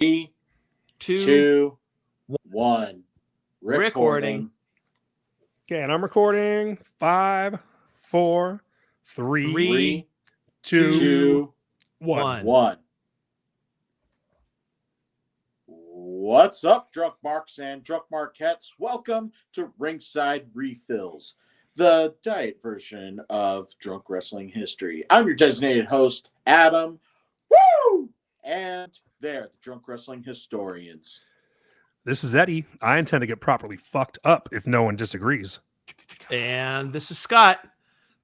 3, Two, 2, 1. Recording. Okay, and I'm recording. 5, 4, 3, 3, 2, 2, 1. 1. What's up, Drunk Marks and Drunk Marquettes? Welcome to Ringside Refills, the diet version of Drunk Wrestling History. I'm your designated host, Adam. Woo! And they're the Drunk Wrestling Historians. This is Eddie. I intend to get properly fucked up if no one disagrees. and this is Scott.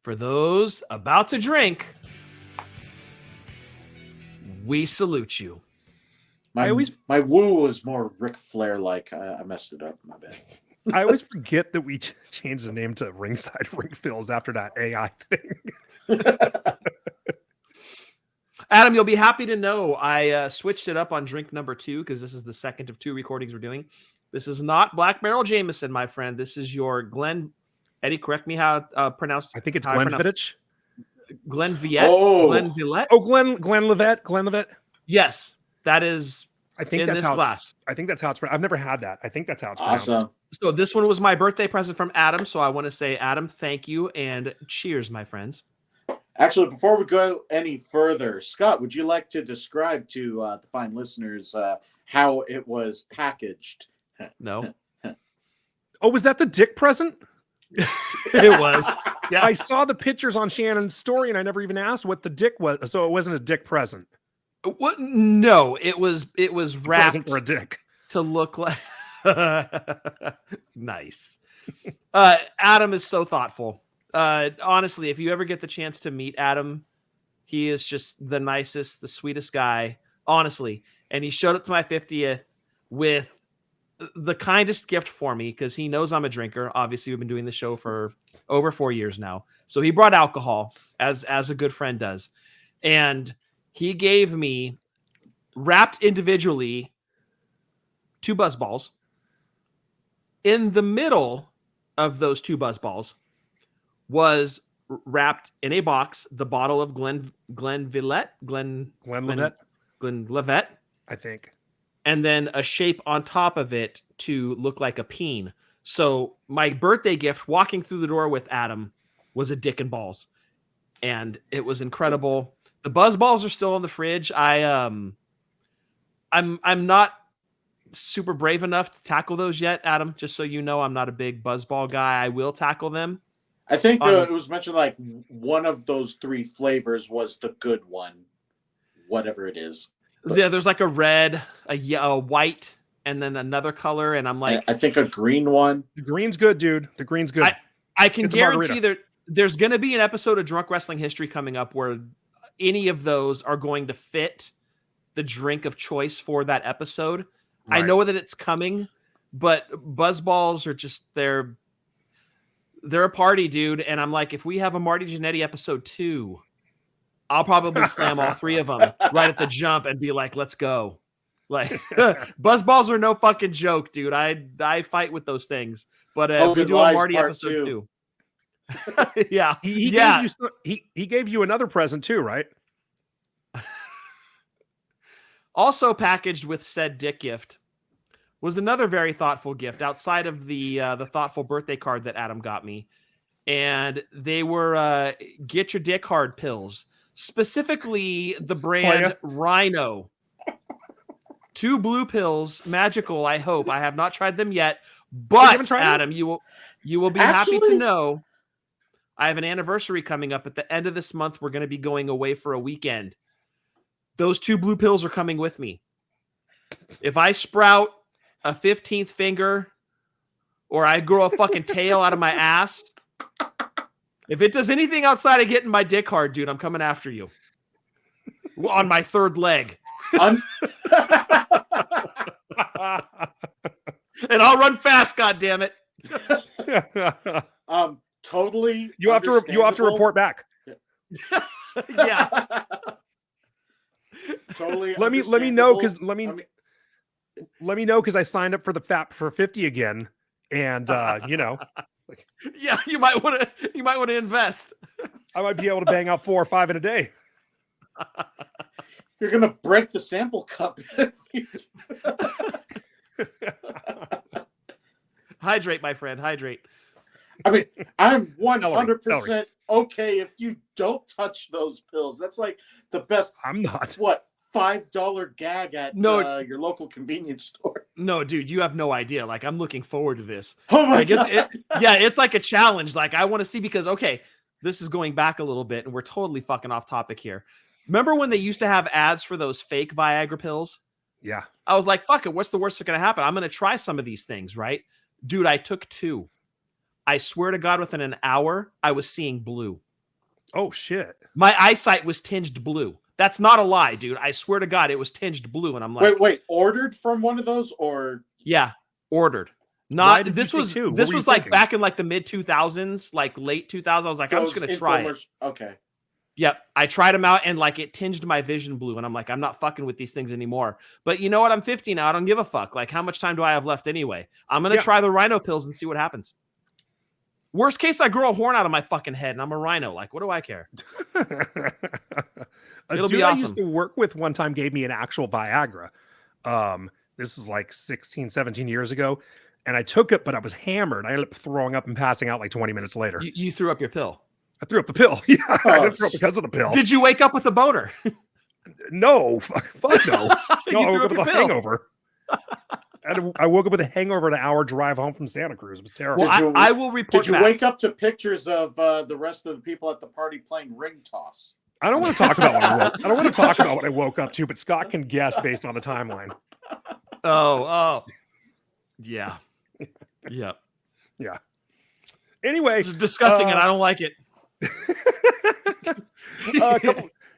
For those about to drink, we salute you. My woo was more Ric Flair-like. I messed it up. My bad. I always forget that we changed the name to Ringside Refills after that AI thing. Adam, you'll be happy to know I switched it up on drink number 2 because this is the second of 2 recordings we're doing. This is not Black Barrel Jameson, my friend. This is your Glen. Eddie, correct me how pronounced. I think it's Glenfiddich. Glenviette. Oh. Glenvillette. Oh, Glenlivet. Yes, that is. I think in that's this how. glass. I think that's how it's. I've never had that. I think that's how it's pronounced. Awesome. So this one was my birthday present from Adam. So I want to say, Adam, thank you and cheers, my friends. Actually, before we go any further, Scott, would you like to describe to the fine listeners how it was packaged? No, Oh, was that the dick present? it was. Yeah, I saw the pictures on Shannon's story, and I never even asked what the dick was. So it wasn't a dick present. What? No, it was It's a wrapped present for a dick. to look like. Nice. Adam is so thoughtful. Honestly, if you ever get the chance to meet Adam, he is just the nicest, the sweetest guy, honestly. And he showed up to my 50th with the kindest gift for me because he knows I'm a drinker. Obviously, we've been doing the show for over 4 years now. So he brought alcohol as a good friend does. And he gave me, wrapped individually, 2 buzz balls. In the middle of those 2 buzz balls was wrapped in a box the bottle of Glenlivet, I think. and then a shape on top of it to look like a peen. So my birthday gift walking through the door with Adam was a dick and balls, and it was incredible. The buzz balls are still in the fridge. I'm not super brave enough to tackle those yet, Adam. Just so you know, I'm not a big buzz ball guy. I will tackle them. I think it was mentioned like one of those 3 flavors was the good one, whatever it is. Yeah, there's like a red, a white, and then another color, and I'm like, I think a green one. The green's good, dude. The green's good. I can It's a guarantee margarita. there's going to be an episode of Drunk Wrestling History coming up where any of those are going to fit the drink of choice for that episode. I Right. know that it's coming, but buzz balls are just they're a party, dude. And I'm like, if we have a Marty Jannetty episode 2, I'll probably slam all 3 of them right at the jump and be like, let's go. Like buzz balls are no fucking joke, dude. I fight with those things. But if we Good do a Lies Marty Part episode 2. 2. Yeah. He Yeah. he gave you another present too, right? Also packaged with said dick gift was another very thoughtful gift outside of the thoughtful birthday card that Adam got me. And they were Get Your Dick Hard pills, specifically the brand Rhino. 2 blue pills, magical, I hope. I have not tried them yet, but tried them? Adam, you will be happy to know I have an anniversary coming up at the end of this month. We're going to be going away for a weekend. Those 2 blue pills are coming with me. If I sprout a 15th finger or I grow a fucking tail out of my ass, if it does anything outside of getting my dick hard, dude, I'm coming after you on my 3rd leg. And I'll run fast, goddammit. Totally. You have to report back. Yeah. Totally. Let me know because let me know because I signed up for the FAP for 50 again, and Yeah, you might want to invest. I might be able to bang out 4 or 5 in a day. You're gonna break the sample cup. Hydrate, my friend. Hydrate. I mean, I'm 100% okay if you don't touch those pills. That's like the best. I'm not. What, $5 gag at your local convenience store? No, dude, you have no idea. Like, I'm looking forward to this. Oh my like, god! It's like a challenge. Like, I want to see because this is going back a little bit, and we're totally fucking off topic here. Remember when they used to have ads for those fake Viagra pills? Yeah. I was like, fuck it. What's the worst that's going to happen? I'm going to try some of these things, right? Dude, I took 2. I swear to God, within an hour, I was seeing blue. Oh, shit. My eyesight was tinged blue. That's not a lie, dude. I swear to God, it was tinged blue. And I'm like, wait, ordered from one of those or? Yeah, ordered. Why Not did this you was say 2? this What were was you like thinking? back in like the mid 2000s, like late 2000s. I was like, I'm just gonna try it. Okay. Yep, I tried them out and like it tinged my vision blue, and I'm like, I'm not fucking with these things anymore. But you know what? I'm 50 now. I don't give a fuck. Like, how much time do I have left anyway? I'm gonna try the rhino pills and see what happens. Worst case, I grow a horn out of my fucking head and I'm a rhino. Like, what do I care? It'll be awesome. I used to work with one time gave me an actual Viagra. This is like 16, 17 years ago. And I took it, but I was hammered. I ended up throwing up and passing out like 20 minutes later. You threw up your pill? I threw up the pill. Yeah, I didn't throw up because of the pill. Did you wake up with a boner? No, fuck no. No, I woke up with a hangover. I woke up with a hangover, an hour drive home from Santa Cruz. It was terrible. Well, I will report. Did you wake up to pictures of the rest of the people at the party playing ring toss? I don't want to talk about what I woke. I don't want to talk about what I woke up to, but Scott can guess based on the timeline. Oh, yeah. Anyway, it's disgusting, and I don't like it.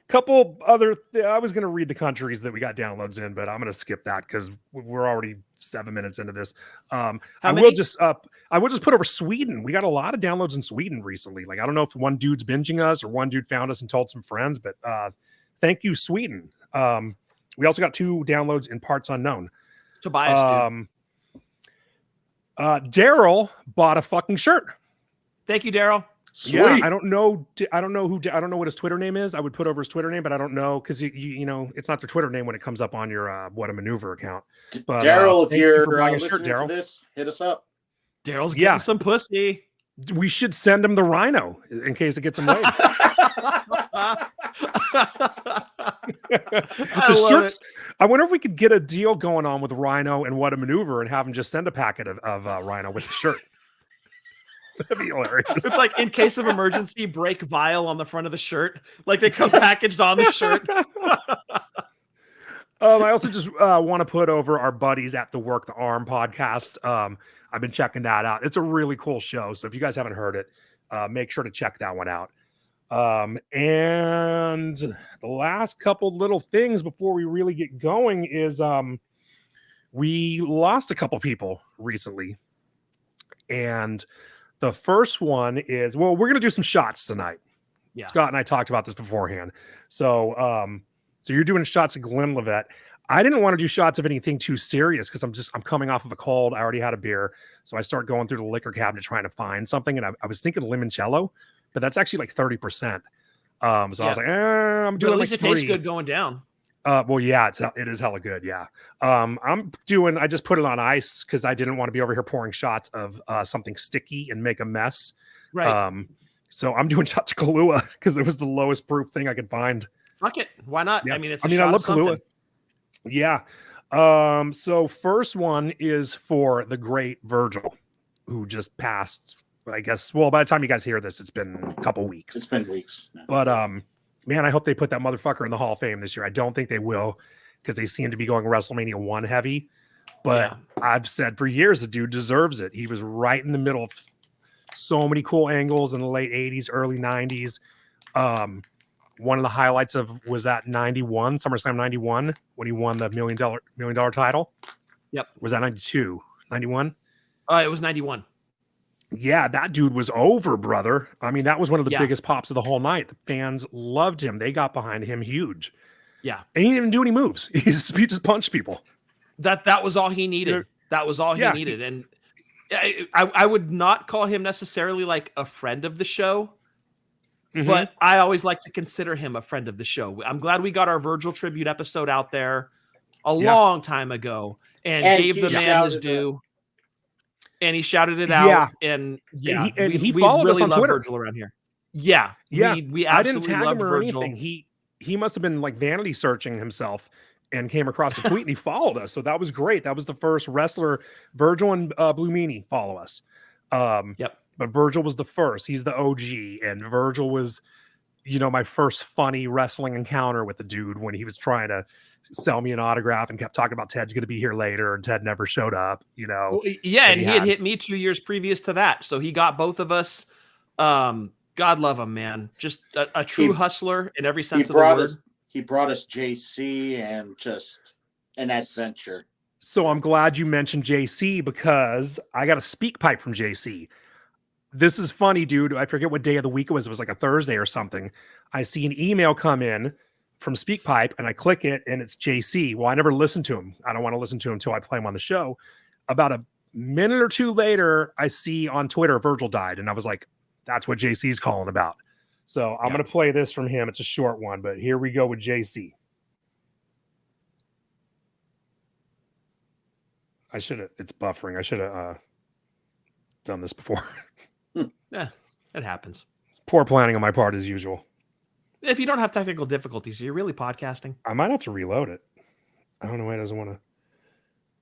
Couple other. I was going to read the countries that we got downloads in, but I'm going to skip that because we're already 7 minutes into this. I will just put over Sweden. We got a lot of downloads in Sweden recently. Like, I don't know if one dude's binging us or one dude found us and told some friends, but thank you, Sweden. We also got 2 downloads in parts unknown. Tobias, Daryl bought a fucking shirt. Thank you, Daryl. Sweet. Yeah, I don't know what his Twitter name is. I would put over his Twitter name, but I don't know because you know it's not their Twitter name when it comes up on your What a Maneuver account. But Daryl, if you're listening to this, hit us up. Daryl's getting some pussy. We should send him the rhino in case it gets him laid. I love it. I wonder if we could get a deal going on with Rhino and What a Maneuver and have him just send a packet of Rhino with the shirt. That'd be hilarious. It's like in case of emergency, break vial on the front of the shirt. Like they come packaged on the shirt. I also just want to put over our buddies at the Work the Arm podcast. I've been checking that out. It's a really cool show. So if you guys haven't heard it, make sure to check that one out. And the last couple little things before we really get going is we lost a couple people recently. And the first one is, well, we're going to do some shots tonight. Yeah. Scott and I talked about this beforehand. So you're doing shots of Glenlivet. I didn't want to do shots of anything too serious because I'm coming off of a cold. I already had a beer. So I start going through the liquor cabinet trying to find something. And I was thinking limoncello, but that's actually like 30%. So I was like, I'm doing at least like it tastes good going down. Well, yeah, it is hella good. Yeah. I just put it on ice because I didn't want to be over here pouring shots of something sticky and make a mess. Right. So I'm doing shots of Kahlua because it was the lowest proof thing I could find. Fuck it. Why not? Yeah. I mean, I love Kahlua. Yeah. So first one is for the great Virgil, who just passed, I guess. Well, by the time you guys hear this, it's been a couple weeks. It's been weeks. But man, I hope they put that motherfucker in the Hall of Fame this year. I don't think they will because they seem to be going WrestleMania 1 heavy. But I've said for years the dude deserves it. He was right in the middle of so many cool angles in the late 80s, early 90s. One of the highlights was that SummerSlam 91, when he won the $1 million title. Yep. Was that 92? 91? It was 91. Yeah, that dude was over, brother. I mean, that was one of the biggest pops of the whole night. The fans loved him. They got behind him huge. Yeah. And he didn't even do any moves. He just punched people. That was all he needed. That was all he needed. And I would not call him necessarily like a friend of the show. but I always like to consider him a friend of the show. I'm glad we got our Virgil tribute episode out there a long time ago and gave the man his due. And he shouted it out. And he we followed really us on love Twitter. Virgil around here. Yeah. We I didn't absolutely tag loved him or Virgil. anything. He must have been like vanity searching himself and came across the tweet and he followed us. So that was great. That was the first wrestler. Virgil and Blue Meanie follow us. But Virgil was the first. He's the OG. And Virgil was, my first funny wrestling encounter with the dude when he was trying to sell me an autograph and kept talking about Ted's going to be here later, and Ted never showed up, Well, and he had hit me 2 years previous to that. So he got both of us. God love him, man. Just a true hustler in every sense of the word. He brought us JC and just an adventure. So I'm glad you mentioned JC because I got a speak pipe from JC. This is funny, dude. I forget what day of the week it was. It was like a Thursday or something. I see an email come in from SpeakPipe and I click it and it's JC. Well, I never listened to him. I don't want to listen to him until I play him on the show. About a minute or two later, I see on Twitter Virgil died. And I was like, that's what JC's calling about. So I'm going to play this from him. It's a short one, but here we go with JC. It's buffering. I should have done this before. Yeah, it happens. Poor planning on my part as usual. If you don't have technical difficulties, are you really podcasting? I might have to reload it. I don't know why it doesn't want to.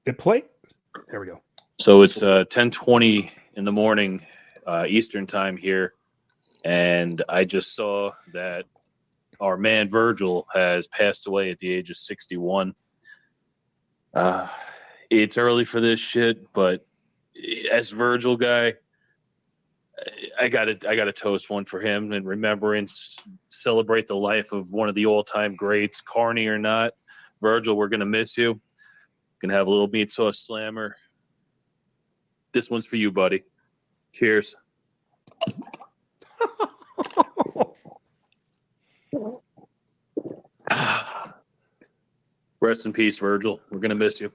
It play. There we go. So it's 10:20 in the morning, Eastern time here, and I just saw that our man Virgil has passed away at the age of 61. It's early for this shit, but as Virgil guy, I gotta toast one for him in remembrance, celebrate the life of one of the all-time greats, Carney or not. Virgil, we're gonna miss you. Gonna have a little meat sauce slammer. This one's for you, buddy. Cheers. Rest in peace, Virgil. We're gonna miss you.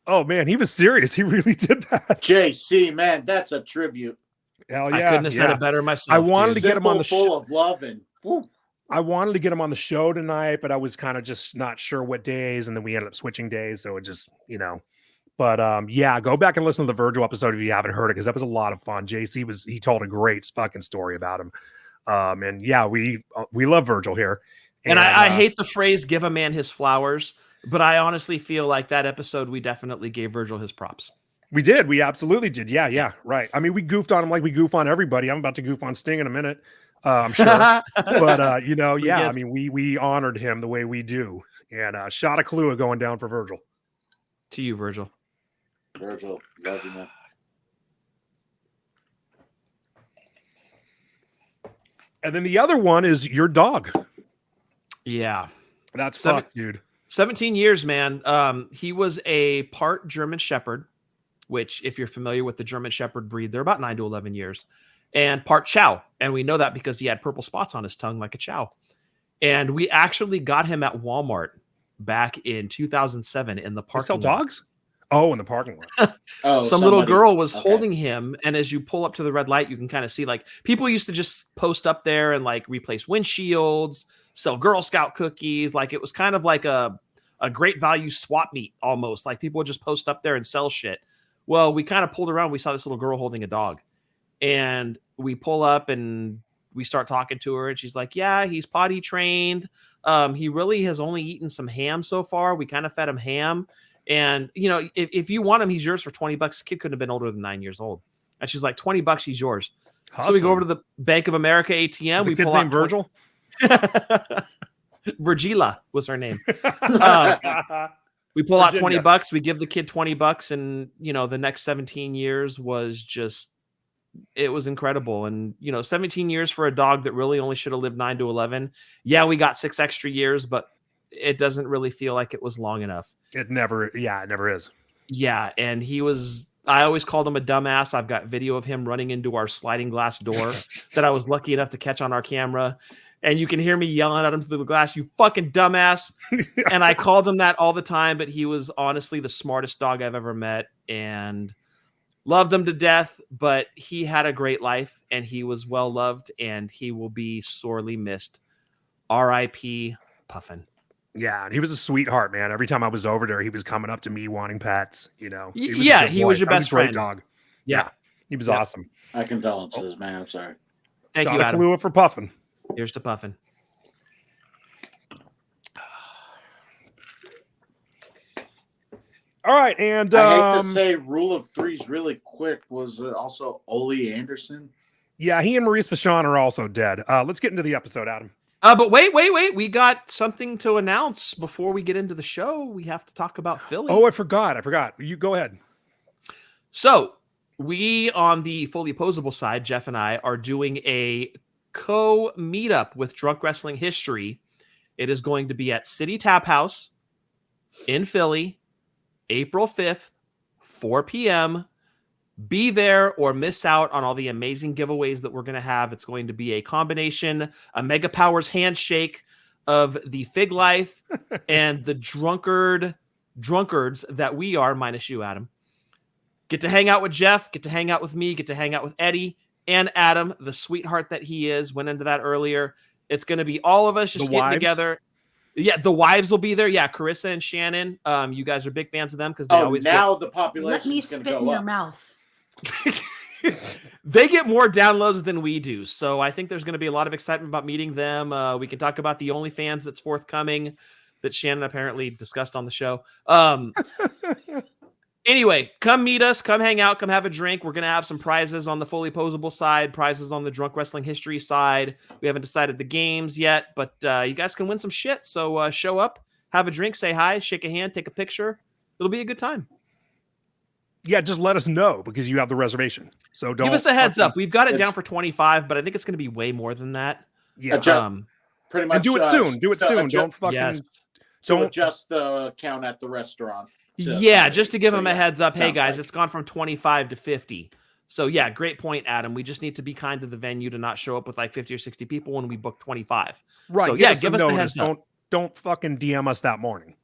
Oh man, he was serious. He really did that. JC, man, that's a tribute. Hell yeah! I couldn't have said it better myself. I wanted to get him on the full of love and. Woo. I wanted to get him on the show tonight, but I was kind of just not sure what days, and then we ended up switching days, so it just But yeah, go back and listen to the Virgil episode if you haven't heard it, because that was a lot of fun. JC he told a great fucking story about him, and yeah, we love Virgil here. And I hate the phrase "give a man his flowers," but I honestly feel like that episode we definitely gave Virgil his props. We did. We absolutely did. Yeah, right. I mean, we goofed on him like we goof on everybody. I'm about to goof on Sting in a minute, I'm sure. But I mean, we honored him the way we do, and shot of Kahlua going down for Virgil. To you, Virgil. Virgil, love you, man. And then the other one is your dog. Yeah, that's fucked, dude. 17 years, man. He was a part German Shepherd, which, if you're familiar with the German Shepherd breed, they're about 9 to 11 years, and part Chow. And we know that because he had purple spots on his tongue like a Chow. And we actually got him at Walmart back in 2007 in the parking lot. They sell dogs? Oh, in the parking lot. Some little girl was holding him, and as you pull up to the red light, you can kind of see, like, people used to just post up there and like replace windshields, sell Girl Scout cookies. Like, it was kind of like a great value swap meet almost. Like, people would just post up there and sell shit. Well, we kind of pulled around. We saw this little girl holding a dog, and we pull up and we start talking to her, and she's like, yeah, he's potty trained. He really has only eaten some ham so far. We kind of fed him ham. And, if you want him, he's yours for $20. The kid couldn't have been older than 9 years old. And she's like, $20, he's yours. Awesome. So we go over to the Bank of America ATM. Is the kid's name Virgil? Virgila was her name. We pull out $20. We give the kid $20. And, the next 17 years was just, it was incredible. And, 17 years for a dog that really only should have lived 9 to 11. Yeah, we got 6 extra years, but it doesn't really feel like it was long enough. It never is. Yeah. And I always called him a dumbass. I've got video of him running into our sliding glass door that I was lucky enough to catch on our camera. And you can hear me yelling at him through the glass, you fucking dumbass. And I called him that all the time, but he was honestly the smartest dog I've ever met. And Loved him to death, but he had a great life and he was well loved and he will be sorely missed. R.I.P. Puffin. Yeah, and he was a sweetheart, man. Every time I was over there, he was coming up to me wanting pets. You know, He was your That best a great friend. dog. Yeah. He was Yeah. awesome. My condolences, man. I'm sorry. Thank Shot you, a Adam. Kahlua for Puffin. Here's to Puffin. All right, and I hate to say, rule of threes really quick. Was also Ole Anderson? yeah, he and Maurice Vachon are also dead. Let's get into the episode, Adam. But wait. We got something to announce before we get into the show. We have to talk about Philly. Oh, I forgot. You go ahead. So we on the Fully Opposable side, Jeff and I are doing a co-meetup with Drunk Wrestling History. It is going to be at City Tap House in Philly, April 5th, 4 p.m. Be there or miss out on all the amazing giveaways that we're going to have. It's going to be a combination, a Mega Powers handshake of the Fig Life and the drunkards that we are, minus you, Adam. Get to hang out with Jeff, get to hang out with me, get to hang out with Eddie and Adam, the sweetheart that he is. Went into that earlier. It's going to be all of us just getting together. Yeah, the wives will be there. Yeah, Carissa and Shannon. You guys are big fans of them because they always now get... the population is going to go in your up. mouth. They get more downloads than we do, so I think there's going to be a lot of excitement about meeting them. We can talk about the OnlyFans that's forthcoming that Shannon apparently discussed on the show. Anyway, come meet us, come hang out, come have a drink. We're going to have some prizes on the Fully Opposable side, prizes on the Drunk Wrestling History side. We haven't decided the games yet, but you guys can win some shit. So show up, have a drink, say hi, shake a hand, take a picture. It'll be a good time. Yeah, just let us know because you have the reservation. So don't give us a heads up. We've got it it's- down for 25, but I think it's going to be way more than that. Yeah, Pretty much. and do it soon. Do it soon. Don't fucking Yes. To don't. adjust the count at the restaurant. Yeah, just to give them a yeah, heads up. Hey, sounds guys, like- it's gone from 25 to 50. So, yeah, great point, Adam. We just need to be kind to the venue to not show up with like 50 or 60 people when we book 25. Right. So, give yeah, us give a us the notice. heads up. Don't fucking DM us that morning.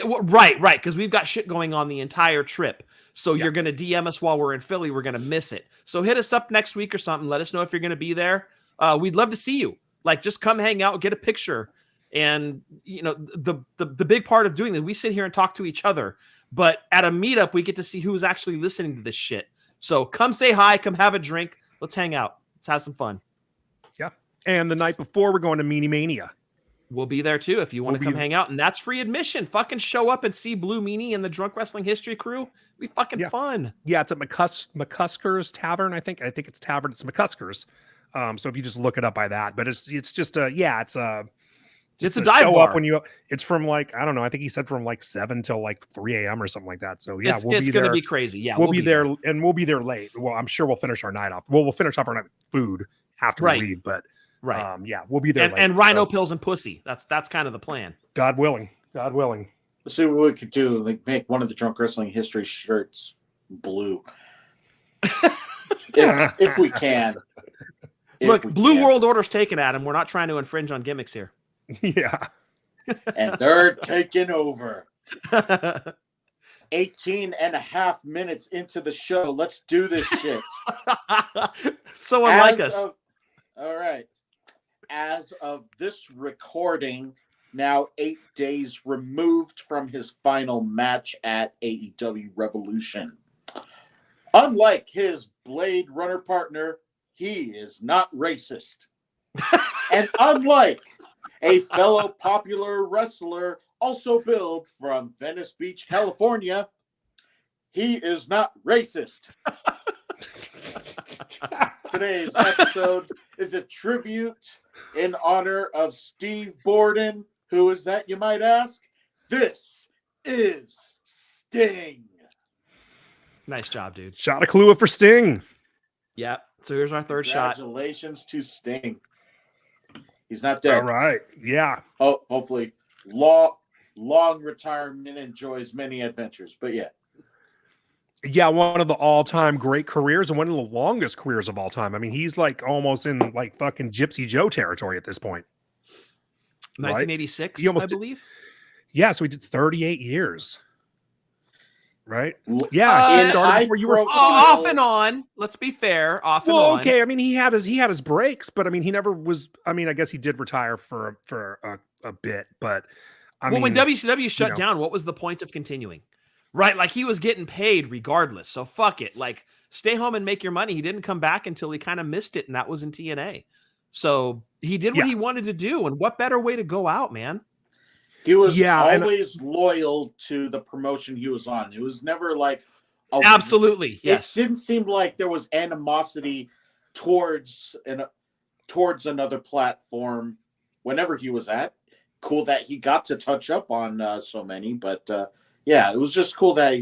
Right, because we've got shit going on the entire trip. So Yeah. you're going to DM us while we're in Philly. We're going to miss it. So hit us up next week or something. Let us know if you're going to be there. We'd love to see you. Like, just come hang out, get a picture. And, you know, the big part of doing this, we sit here and talk to each other. But at a meetup, we get to see who's actually listening to this shit. So come say hi, come have a drink. Let's hang out. Let's have some fun. Yeah. And the night before, we're going to Meanie Mania. We'll be there too if you want to We'll be come hang out, and that's free admission. Fucking show up and see Blue Meanie and the Drunk Wrestling History crew. Be fucking Yeah. fun. Yeah, it's at McCusker's Tavern. I think it's Tavern. It's McCusker's. So if you just look it up by that, but it's just a It's a to dive show bar. up when you. It's from like I don't know. I think he said from like 7 till like 3 a.m. or something like that. So yeah, it's we'll be gonna there. be crazy. Yeah, we'll be there, and we'll be there late. Well, I'm sure we'll finish our night off. Well, we'll finish up our night with food after Right. we leave, but Right. yeah, we'll be there. and, late, and rhino so, pills and pussy. That's kind of the plan. God willing. God willing. Let's see what we could do. Like make one of the Drunk Wrestling History shirts blue. if we can. If Look, we Blue can. World Order's taken, Adam. We're not trying to infringe on gimmicks here. Yeah. And they're taking over. 18 and a half minutes into the show. Let's do this shit. So unlike us. All right. As of this recording, now 8 days removed from his final match at AEW Revolution. Unlike his Blade Runner partner, he is not racist. And unlike a fellow popular wrestler also billed from Venice Beach, California, he is not racist. Today's episode is a tribute in honor of Steve Borden. Who is that, you might ask? This is Sting. Nice job, dude. Shot a Kahlua for Sting. Yeah. So here's our third shot. Congratulations to Sting. He's not dead. All right. Yeah. Oh, hopefully, long retirement, enjoys many adventures. But yeah, Yeah, one of the all-time great careers and one of the longest careers of all time. I mean, he's like almost in like fucking Gypsy Joe territory at this point. 1986, He almost I did- believe. Yeah, so he did 38 years. right? L- Yeah, he In started high before you were. profile- off and on. Let's be fair. Off and Well, on. okay. I mean, he had his breaks, but I mean, he never was. I mean, I guess he did retire for a bit, but I Well, mean, when WCW shut know. down, what was the point of continuing? Right? Like he was getting paid regardless. So fuck it. Like stay home and make your money. He didn't come back until he kind of missed it, and that was in TNA. So he did what Yeah. he wanted to do. And what better way to go out, man? He was and- always loyal to the promotion he was on. It was never like Absolutely. Yes. It didn't seem like there was animosity towards another platform whenever he was at. Cool that he got to touch up on so many, but yeah, it was just cool that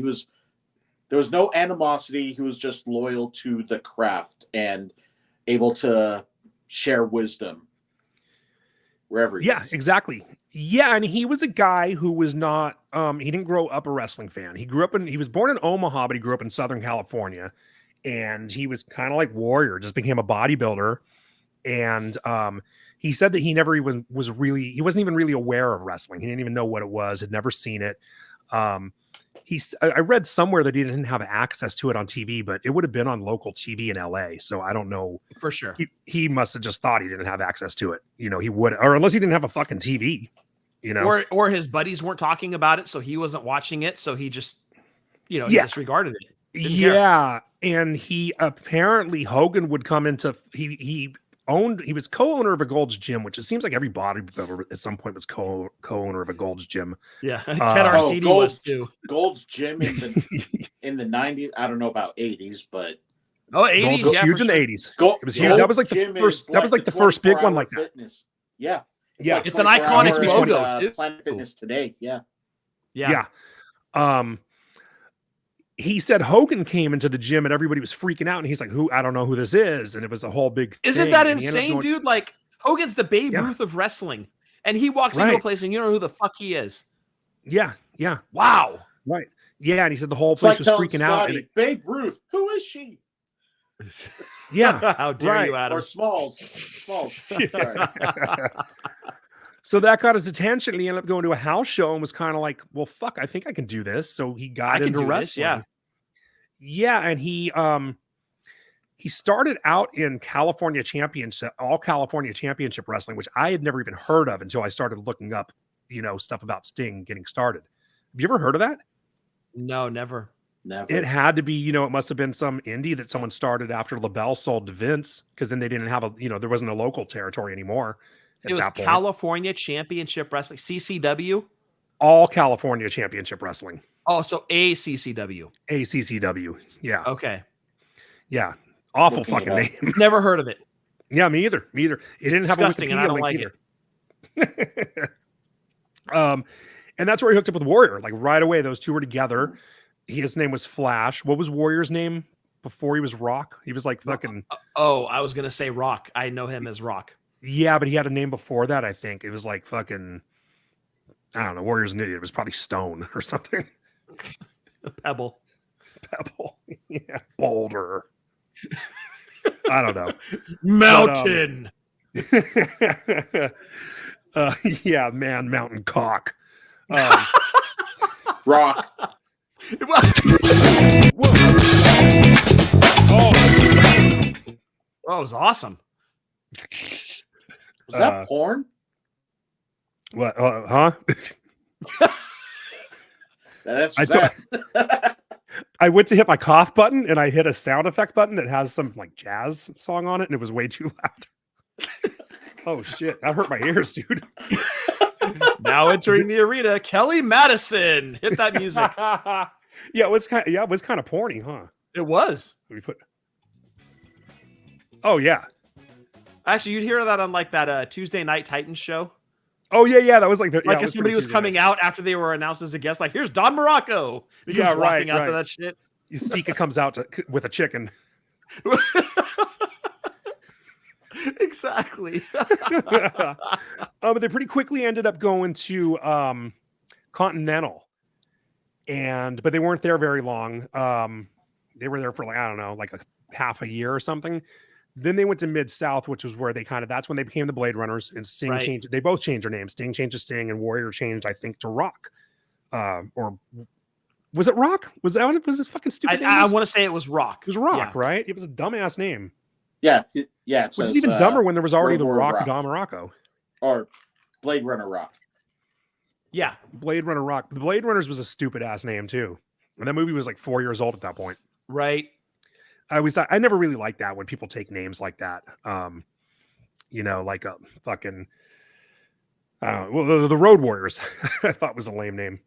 there was no animosity. He was just loyal to the craft and able to share wisdom wherever he yeah, is. exactly. Yeah, and he was a guy who was not. He didn't grow up a wrestling fan. He was born in Omaha, but he grew up in Southern California, and he was kind of like Warrior. Just became a bodybuilder, and he said that he never even he wasn't even really aware of wrestling. He didn't even know what it was. Had never seen it. I read somewhere that he didn't have access to it on TV, but it would have been on local TV in LA. So I don't know. For sure. He must have just thought he didn't have access to it. You know, he would, or unless he didn't have a fucking TV. You know, Or his buddies weren't talking about it, so he wasn't watching it, so he just, he Yeah. disregarded it. Didn't care. Yeah, and he apparently Hogan would come into he was co-owner of a Gold's Gym, which it seems like every bodybuilder at some point was co-owner of a Gold's Gym. Yeah, Ted Oh, Arcidi was too. Gold's Gym in the 90s. I don't know about 80s, but Oh, 80s, Gold's was yeah, huge for in the sure. 80s. Gold, It was huge. That was like the Gym first. is That was like the first big one 24-hour like that. fitness. Yeah. Yeah, like It's an 24 iconic hour, logo, too. Planet Fitness today. Yeah. Yeah. He said Hogan came into the gym and everybody was freaking out, and he's like, "Who? I don't know who this is," and it was a whole big. Isn't thing, that and he ended up insane, going- dude? Like Hogan's the Babe Yeah. Ruth of wrestling, and he walks into a Right. place and you don't know who the fuck he is. Yeah, Wow. right. Yeah, and he said the whole It's place like was telling freaking out. And Scotty, Babe Ruth, who is she? yeah, How dare right. you, Adam? Or Smalls. Sorry. So that got his attention, and he ended up going to a house show and was kind of like, "Well, fuck, I think I can do this." So he I got can into do wrestling. this, yeah. Yeah, and he started out in all California championship wrestling, which I had never even heard of until I started looking up, stuff about Sting getting started. Have you ever heard of that? No, never. Never. It had to be, it must have been some indie that someone started after LaBelle sold to Vince, because then they didn't have there wasn't a local territory anymore. At It was that point. California Championship Wrestling, CCW. All California championship wrestling, Oh, so ACCW. ACCW. Yeah, Okay. yeah, awful Looking it fucking up. name. Never heard of it. Yeah, me either. It didn't Disgusting, have and a I don't Wikipedia like link either. And that's where he hooked up with Warrior. Like right away, those two were together. His name was Flash. What was Warrior's name before he was Rock? He was like fucking. Oh, I was gonna say Rock. I know him as Rock. Yeah, but he had a name before that. I think it was like fucking. I don't know. Warrior's an idiot. It was probably Stone or something. Pebble. Pebble. Yeah, Boulder. I don't know. Mountain. Yeah, man, Mountain Cock. Rock. Whoa. Oh, it was awesome. Was that porn? What? Huh? That's I that. I went to hit my cough button and I hit a sound effect button that has some like jazz song on it, and it was way too loud. Oh shit, that hurt my ears, dude. Now entering the arena, Kelly Madison. Hit that music. Yeah, it was kind of porny, huh? It was. We put. Oh yeah. Actually, you'd hear that on like that Tuesday Night Titans show. Oh yeah. That was like Like if somebody was coming out after they were announced as a guest, like here's Don Morocco. He Yeah, comes walking right, out to right. that shit. Sika comes out with a chicken. Exactly. But they pretty quickly ended up going to Continental, but they weren't there very long. They were there for like, I don't know, like a half a year or something. Then they went to Mid-South, which was where that's when they became the Blade Runners, and Sting Right. changed. They both changed their names. Sting changed to Sting, and Warrior changed, I think, to Rock. Or Was it Rock? Was that what it was? His fucking stupid name? I was? want to say it was Rock. It was Rock, Yeah. right? It was a dumbass name. Yeah. It Which says, is even dumber when there was already Road the Warrior Rock Rock. Don Morocco. Or Blade Runner Rock. Yeah. Blade Runner Rock. The Blade Runners was a stupid ass name too. And that movie was like 4 years old at that point. Right. I never really liked that when people take names like that. Like a fucking the Road Warriors. I thought was a lame name.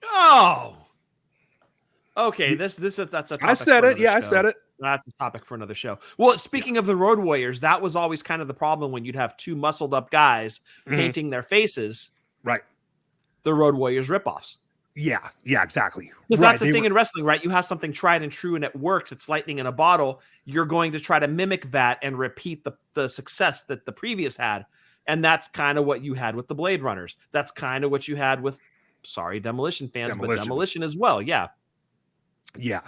Oh. Okay. That's a topic. I said for it. another Yeah, I show. said it. That's a topic for another show. Well, speaking of the Road Warriors, that was always kind of the problem when you'd have two muscled up guys Mhm. painting their faces. Right. The Road Warriors ripoffs. Yeah, exactly. Because Right, that's the thing in wrestling, right? You have something tried and true and it works. It's lightning in a bottle. You're going to try to mimic that and repeat the success that the previous had. And that's kind of what you had with the Blade Runners. That's kind of what you had with, Demolition fans, but Demolition as well. Yeah. Yeah.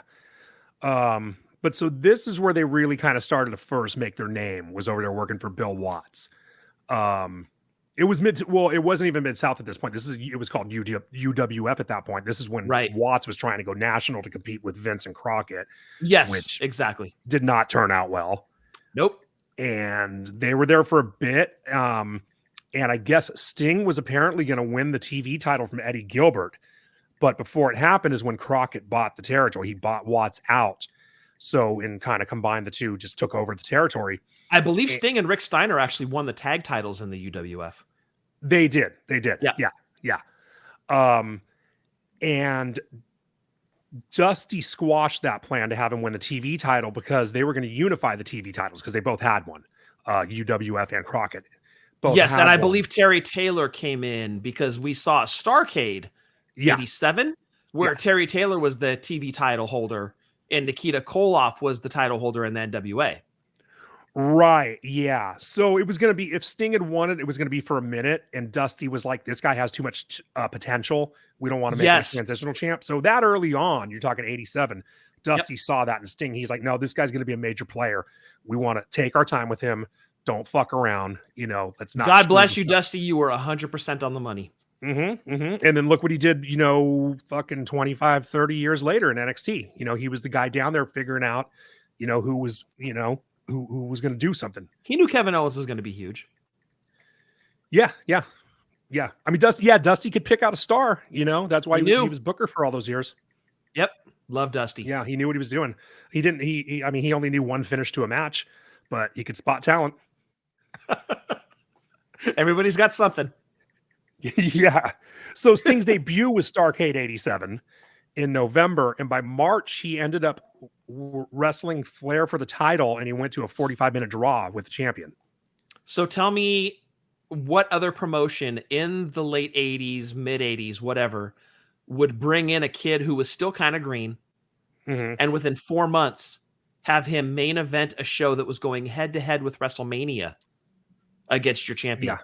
But so this is where they really kind of started to first make their name, was over there working for Bill Watts. It was it wasn't even Mid-South at this point. It was called UWF at that point. This is when Watts was trying to go national to compete with Vince and Crockett. Yes, which exactly. Did not turn out well. Nope. And they were there for a bit. And I guess Sting was apparently going to win the TV title from Eddie Gilbert. But before it happened is when Crockett bought the territory. He bought Watts out. So, and kind of combined the two, just took over the territory. I believe Sting and Rick Steiner actually won the tag titles in the UWF. They did. Yeah. And Dusty squashed that plan to have him win the TV title because they were going to unify the TV titles because they both had one, UWF and Crockett. Yes, and I believe Terry Taylor came in because we saw Starrcade 87, where Terry Taylor was the TV title holder and Nikita Koloff was the title holder in the NWA. Right. Yeah. So it was going to be, if Sting had won it, it was going to be for a minute. And Dusty was like, this guy has too much potential. We don't want to make him a transitional champ. So that early on, you're talking 87, Dusty saw that in Sting. He's like, no, this guy's going to be a major player. We want to take our time with him. Don't fuck around. Let's not. God bless you, Dusty. You were 100% on the money. Mm-hmm, mm-hmm. And then look what he did, fucking 25, 30 years later in NXT. He was the guy down there figuring out, who was, who was going to do something. He knew Kevin Owens was going to be huge. Yeah. I mean, Dusty could pick out a star, that's why he was Booker for all those years. Yep. Love Dusty. Yeah. He knew what he was doing. He only knew one finish to a match, but he could spot talent. Everybody's got something. Yeah. So Sting's debut was Starrcade 87 in November. And by March, he ended up wrestling Flair for the title, and he went to a 45-minute draw with the champion. So tell me, what other promotion in the late 80s, mid 80s, whatever, would bring in a kid who was still kind of green and within 4 months have him main event a show that was going head to head with WrestleMania against your champion? Yeah.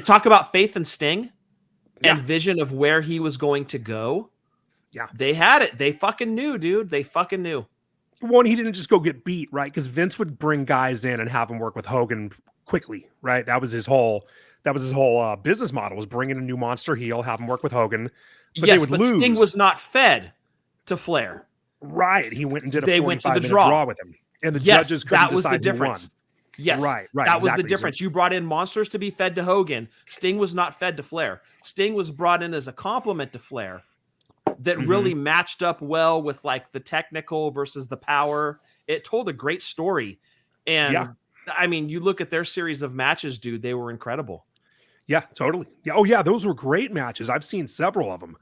Talk about faith in Sting and vision of where he was going to go. Yeah. They had it. They fucking knew, dude. They fucking knew. One, he didn't just go get beat, right? Because Vince would bring guys in and have them work with Hogan quickly, right? That was his whole business model, was bringing a new monster heel, have him work with Hogan. But they would lose. Sting was not fed to Flair. Right. He went and did a 45-minute draw with him. And the judges couldn't that was decide the difference. Yes. Right. That was the difference. You brought in monsters to be fed to Hogan. Sting was not fed to Flair. Sting was brought in as a complement to Flair that really matched up well with like the technical versus the power. It told a great story. And I mean, you look at their series of matches, dude, they were incredible. Yeah, totally. Yeah. Oh yeah. Those were great matches. I've seen several of them.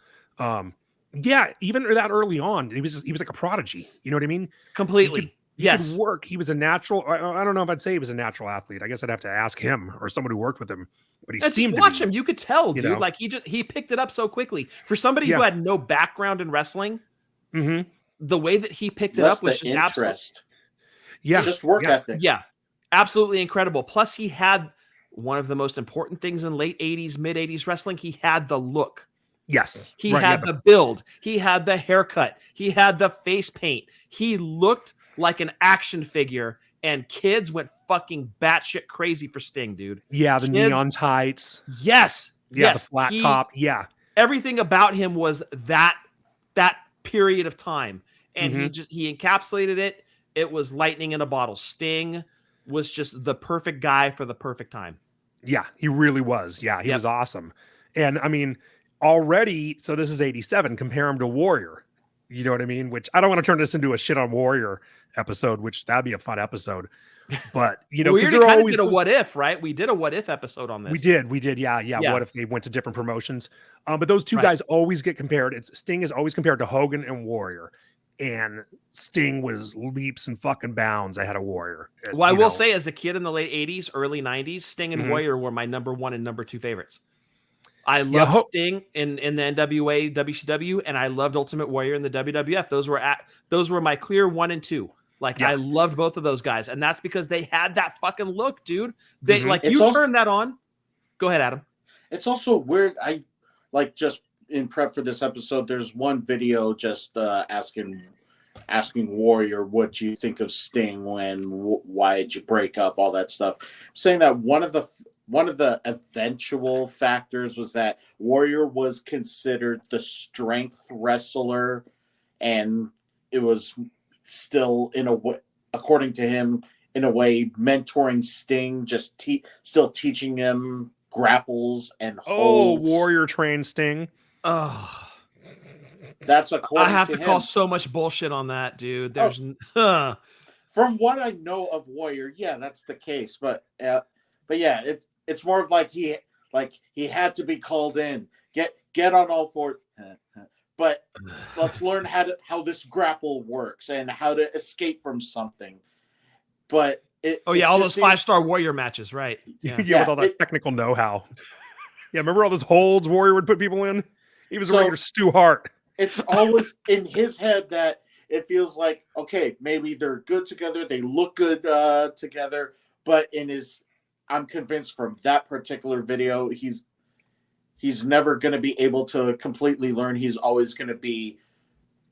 Even that early on, he was like a prodigy. You know what I mean? Completely. He could work. He was a natural. I don't know if I'd say he was a natural athlete. I guess I'd have to ask him or someone who worked with him. But he seemed to watch him. You could tell, dude. Like he picked it up so quickly. For somebody who had no background in wrestling, the way that he picked it up was just interest. Just work ethic. Yeah, absolutely incredible. Plus, he had one of the most important things in late 80s, mid 80s wrestling. He had the look. Yes. He had the build. He had the haircut. He had the face paint. He looked like an action figure, and kids went fucking batshit crazy for Sting, dude. Yeah, the neon tights. Yes. Yeah, the flat top. Yeah. everything about him was that period of time, and he encapsulated it. It was lightning in a bottle. Sting was just the perfect guy for the perfect time. Yeah, he really was. Yeah, he was awesome. And I mean, already, so this is 87, compare him to Warrior. You know what I mean? Which I don't want to turn this into a shit on Warrior episode, which that'd be a fun episode. But, you know, we because already they're kind of always did a what if, right? We did a what if episode on this. We did. Yeah. What if they went to different promotions? But those two guys always get compared. Sting is always compared to Hogan and Warrior. And Sting was leaps and fucking bounds ahead of Warrior. Well, I will say, as a kid in the late 80s, early 90s, Sting and Warrior were my number 1 and number 2 favorites. I loved Sting in the NWA, WCW, and I loved Ultimate Warrior in the WWF. Those were my clear 1 and 2. I loved both of those guys, and that's because they had that fucking look, dude. They turn that on. Go ahead, Adam. It's also weird. I just in prep for this episode, there's one video just asking Warrior what you think of Sting, why did you break up, all that stuff, saying that one of the eventual factors was that Warrior was considered the strength wrestler, and it was still, in a way, according to him, in a way, mentoring Sting, just still teaching him grapples and holds. Warrior trained Sting. Oh, that's according to him. I have to call so much bullshit on that, dude. There's from what I know of Warrior, yeah, that's the case. But yeah, it's more of he had to be called in, get on all four. But let's learn how this grapple works and how to escape from something. But all those 5-star Warrior matches, right? Yeah, with all that technical know-how. Yeah, remember all those holds Warrior would put people in? He was a regular Stu Hart. It's always in his head that it feels like, okay, maybe they're good together, they look good together, but I'm convinced from that particular video, he's never going to be able to completely learn. He's always going to be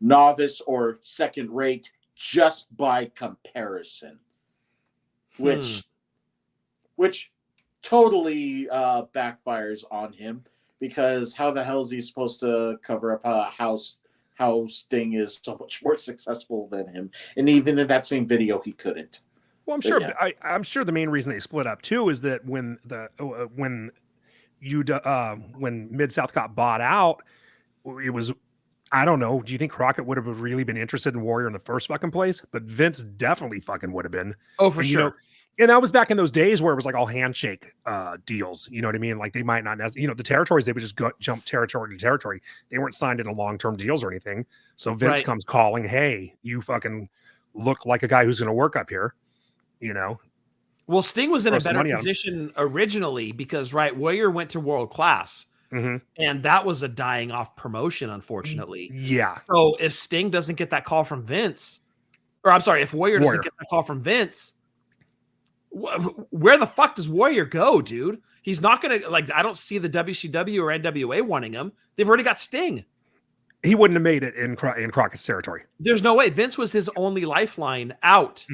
novice or second rate just by comparison, which totally backfires on him, because how the hell is he supposed to cover up how Sting is so much more successful than him? And even in that same video, he couldn't. Well, I'm sure. Yeah. I'm sure the main reason they split up too is that when Mid-South got bought out, it was, I don't know. Do you think Crockett would have really been interested in Warrior in the first fucking place? But Vince definitely fucking would have been. Oh, for sure. And that was back in those days where it was all handshake deals. You know what I mean? They might not, the territories, they would just jump territory to territory. They weren't signed into long-term deals or anything. So Vince comes calling, hey, you fucking look like a guy who's going to work up here, Well, Sting was in a better position originally because, Warrior went to World Class, and that was a dying off promotion, unfortunately. Yeah. So if Sting doesn't get that call from Vince, if Warrior doesn't get that call from Vince, where the fuck does Warrior go, dude? He's not going to, I don't see the WCW or NWA wanting him. They've already got Sting. He wouldn't have made it in Crockett's territory. There's no way. Vince was his only lifeline out.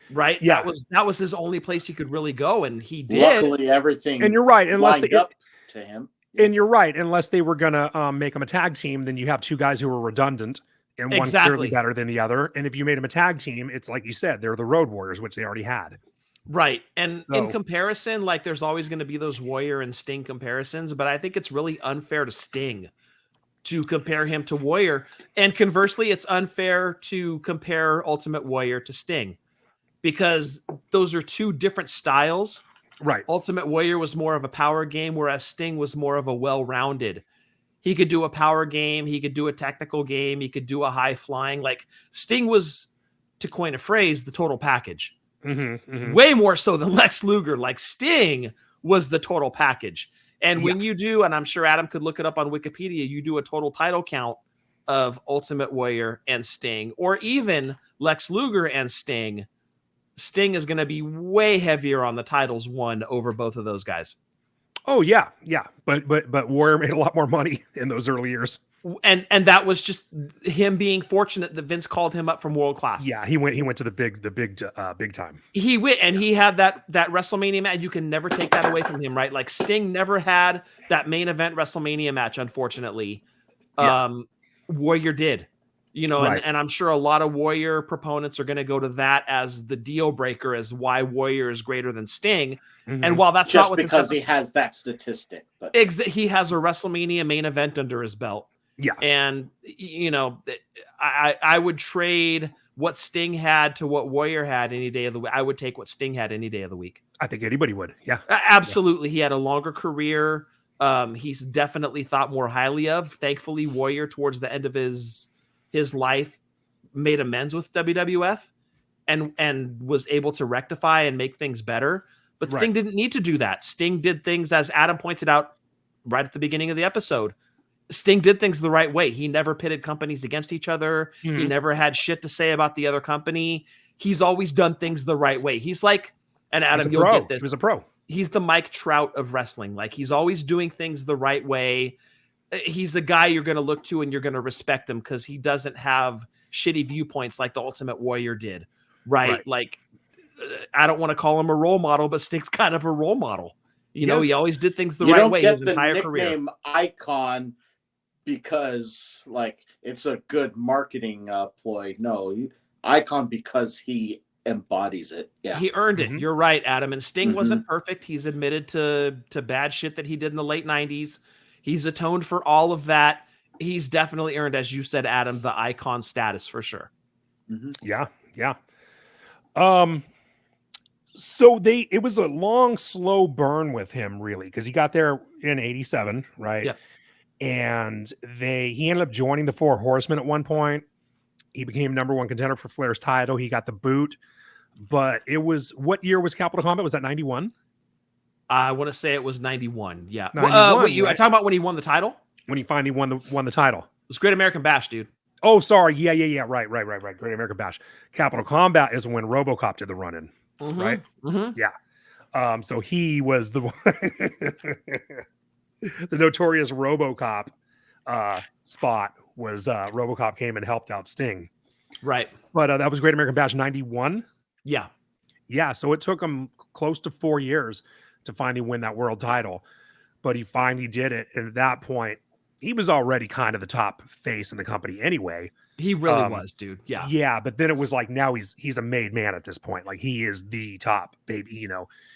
Right? Yeah. That was his only place he could really go, and he did. Luckily, everything. And you're right, unless lined up to him. And you're right, unless they were gonna make him a tag team, then you have two guys who are redundant, and one clearly better than the other. And if you made him a tag team, it's like you said, they're the Road Warriors, which they already had. Right. And in comparison, there's always going to be those Warrior and Sting comparisons, but I think it's really unfair to Sting to compare him to Warrior. And conversely, it's unfair to compare Ultimate Warrior to Sting, because those are two different styles. Right. Ultimate Warrior was more of a power game, whereas Sting was more of a well-rounded. He could do a power game. He could do a technical game. He could do a high flying. Sting was, to coin a phrase, the total package. Way more so than Lex Luger. Sting was the total package. And when you do, and I'm sure Adam could look it up on Wikipedia, you do a total title count of Ultimate Warrior and Sting, or even Lex Luger and Sting, Sting is going to be way heavier on the titles won over both of those guys. Oh yeah. But Warrior made a lot more money in those early years. And that was just him being fortunate that Vince called him up from World Class. Yeah, he went to the big time. He went and he had that WrestleMania match. You can never take that away from him, right? Like Sting never had that main event WrestleMania match, unfortunately. Yeah. Warrior did, Right. and I'm sure a lot of Warrior proponents are going to go to that as the deal breaker as why Warrior is greater than Sting. Mhm. And while that's Just not what because he has that statistic, but he has a WrestleMania main event under his belt. Yeah. And I would trade what Sting had to what Warrior had any day of the week. I would take what Sting had any day of the week. I think anybody would. Yeah. Absolutely. He had a longer career. He's definitely thought more highly of. Thankfully, Warrior towards the end of his life made amends with WWF and was able to rectify and make things better. But Sting didn't need to do that. Sting did things, as Adam pointed out right at the beginning of the episode. Sting did things the right way. He never pitted companies against each other. Mhm. He never had shit to say about the other company. He's always done things the right way. He's like, and Adam, you'll get this. He was a pro. He's the Mike Trout of wrestling. Like, he's always doing things the right way. He's the guy you're going to look to and you're going to respect him because he doesn't have shitty viewpoints like the Ultimate Warrior did. Right? Like, I don't want to call him a role model, but Sting's kind of a role model. He always did things the right way his entire career. You don't get the nickname Icon because like it's a good marketing ploy. No, Icon because he embodies it. Yeah, he earned it. You're right, Adam. And Sting Mhm. wasn't perfect. He's admitted to bad shit that he did in the late 90s. He's atoned for all of that. He's definitely earned, as you said, Adam, the icon status for sure. Mhm. Yeah. So it was a long, slow burn with him, really, because he got there in '87, right? Yeah. And he ended up joining the Four Horsemen at one point. He became #1 contender for Flair's title. He got the boot, but what year was Capital Combat? Was that 91? I want to say it was 91. Yeah. 91, Wait, you right? talking about when he won the title? When he finally won the title. It was Great American Bash, dude. Oh, sorry. Yeah. Right. Great American Bash. Capital Combat is when RoboCop did the run-in, right? Mm-hmm. So he was the the notorious RoboCop spot was RoboCop came and helped out Sting. Right. But that was Great American Bash 91. Yeah. Yeah, so it took him close to 4 years to finally win that world title, but he finally did it. And at that point, he was already kind of the top face in the company anyway. He really was, dude. Yeah. Yeah, but then it was like now he's a made man at this point. Like he is the top baby,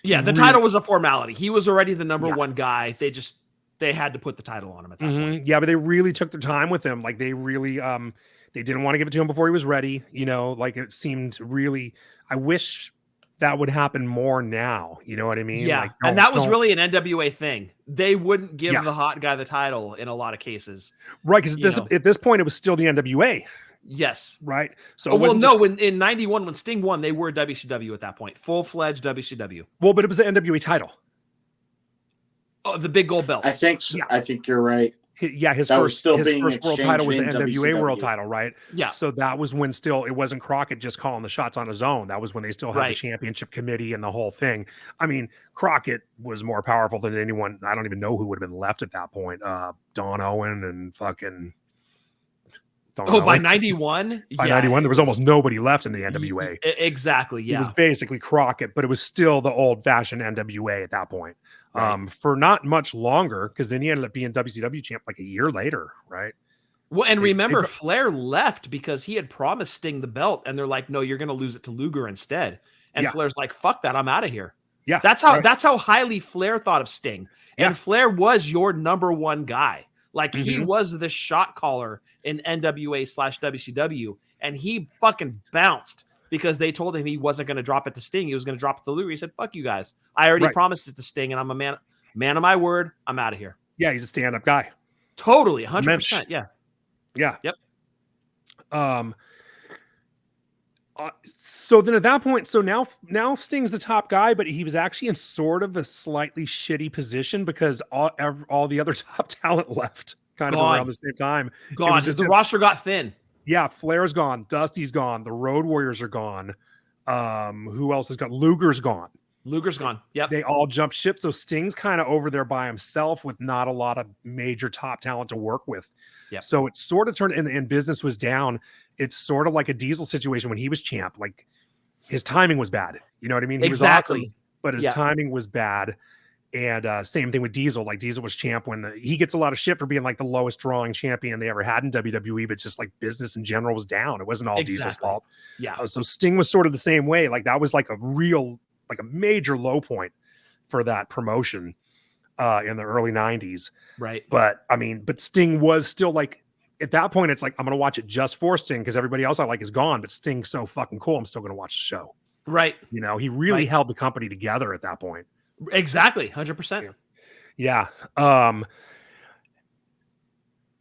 Yeah, the really- title was a formality. He was already the number one guy. They had to put the title on him at that point. Yeah, but they really took their time with him. Like they really they didn't want to give it to him before he was ready. Like it seemed really. I wish that would happen more now. You know what I mean? Yeah, like, and that was really an NWA thing. They wouldn't give Yeah. the hot guy the title in a lot of cases. right because at this point it was still the NWA, Yes. right? So Oh, it well, wasn't no, just- in 91, when Sting won, they were WCW at that point. Full-fledged WCW. but it was the NWA title. Oh, the big gold belt. I think so. Yeah. I think you're right. His That was first still his being first world title was the exchanged in NWA world WCW. title, right? Yeah. So that was when still it wasn't Crockett just calling the shots on his own. That was when they still had the Right. championship committee and the whole thing. I mean, Crockett was more powerful than anyone. I don't even know who would have been left at that point. Don Owen and fucking. Don Oh, by Owen. 91? By 91, there was almost nobody left in the NWA. Exactly, It yeah. was basically Crockett, but it was still the old-fashioned NWA at that point. Right. For not much longer, because then he ended up being WCW champ like a year later, right? Well, and They- remember, they- Flair left because he had promised Sting the belt, and they're like, "No, you're going to lose it to Luger instead." And Yeah. Flair's like, "Fuck that, I'm out of here." Yeah, That's how right. highly Flair thought of Sting. Yeah. And Flair was your number one guy. Like he Mhm. was the shot caller in NWA/WCW, and he fucking bounced because they told him he wasn't going to drop it to Sting. He was going to drop it to Luger. He said, "Fuck you guys. I already Right. promised it to Sting, and I'm a man of my word. I'm out of here." Yeah, he's a stand-up guy. Totally, 100%. Yeah. Yeah. Yep. So then at that point, so now Sting's the top guy, but he was actually in sort of a slightly shitty position because all the other top talent left kind of Gone. around the same time. Gone. was just The a- roster got thin. Yeah, Flair's gone, Dusty's gone, the Road Warriors are gone. Who else has gone? Luger's gone. Luger's gone. Yep. They all jumped ship. So Sting's kind of over there by himself with not a lot of major top talent to work with. Yep. So it sort of turned, and business was down. It's sort of like a Diesel situation when he was champ. Like his timing was bad. You know what I mean? He was awesome, but his timing was bad. And same thing with Diesel. Like Diesel was champ when he gets a lot of shit for being like the lowest drawing champion they ever had in WWE, but just like business in general was down. It wasn't all Diesel's fault. Yeah. So Sting was sort of the same way. Like that was like a major low point for that promotion in the early 90s. Right. But I mean, Sting was still like, at that point, it's like, I'm going to watch it just for Sting because everybody else I like is gone, but Sting's so fucking cool. I'm still going to watch the show. Right. You know, he really held the company together at that point. Exactly. 100%. Yeah.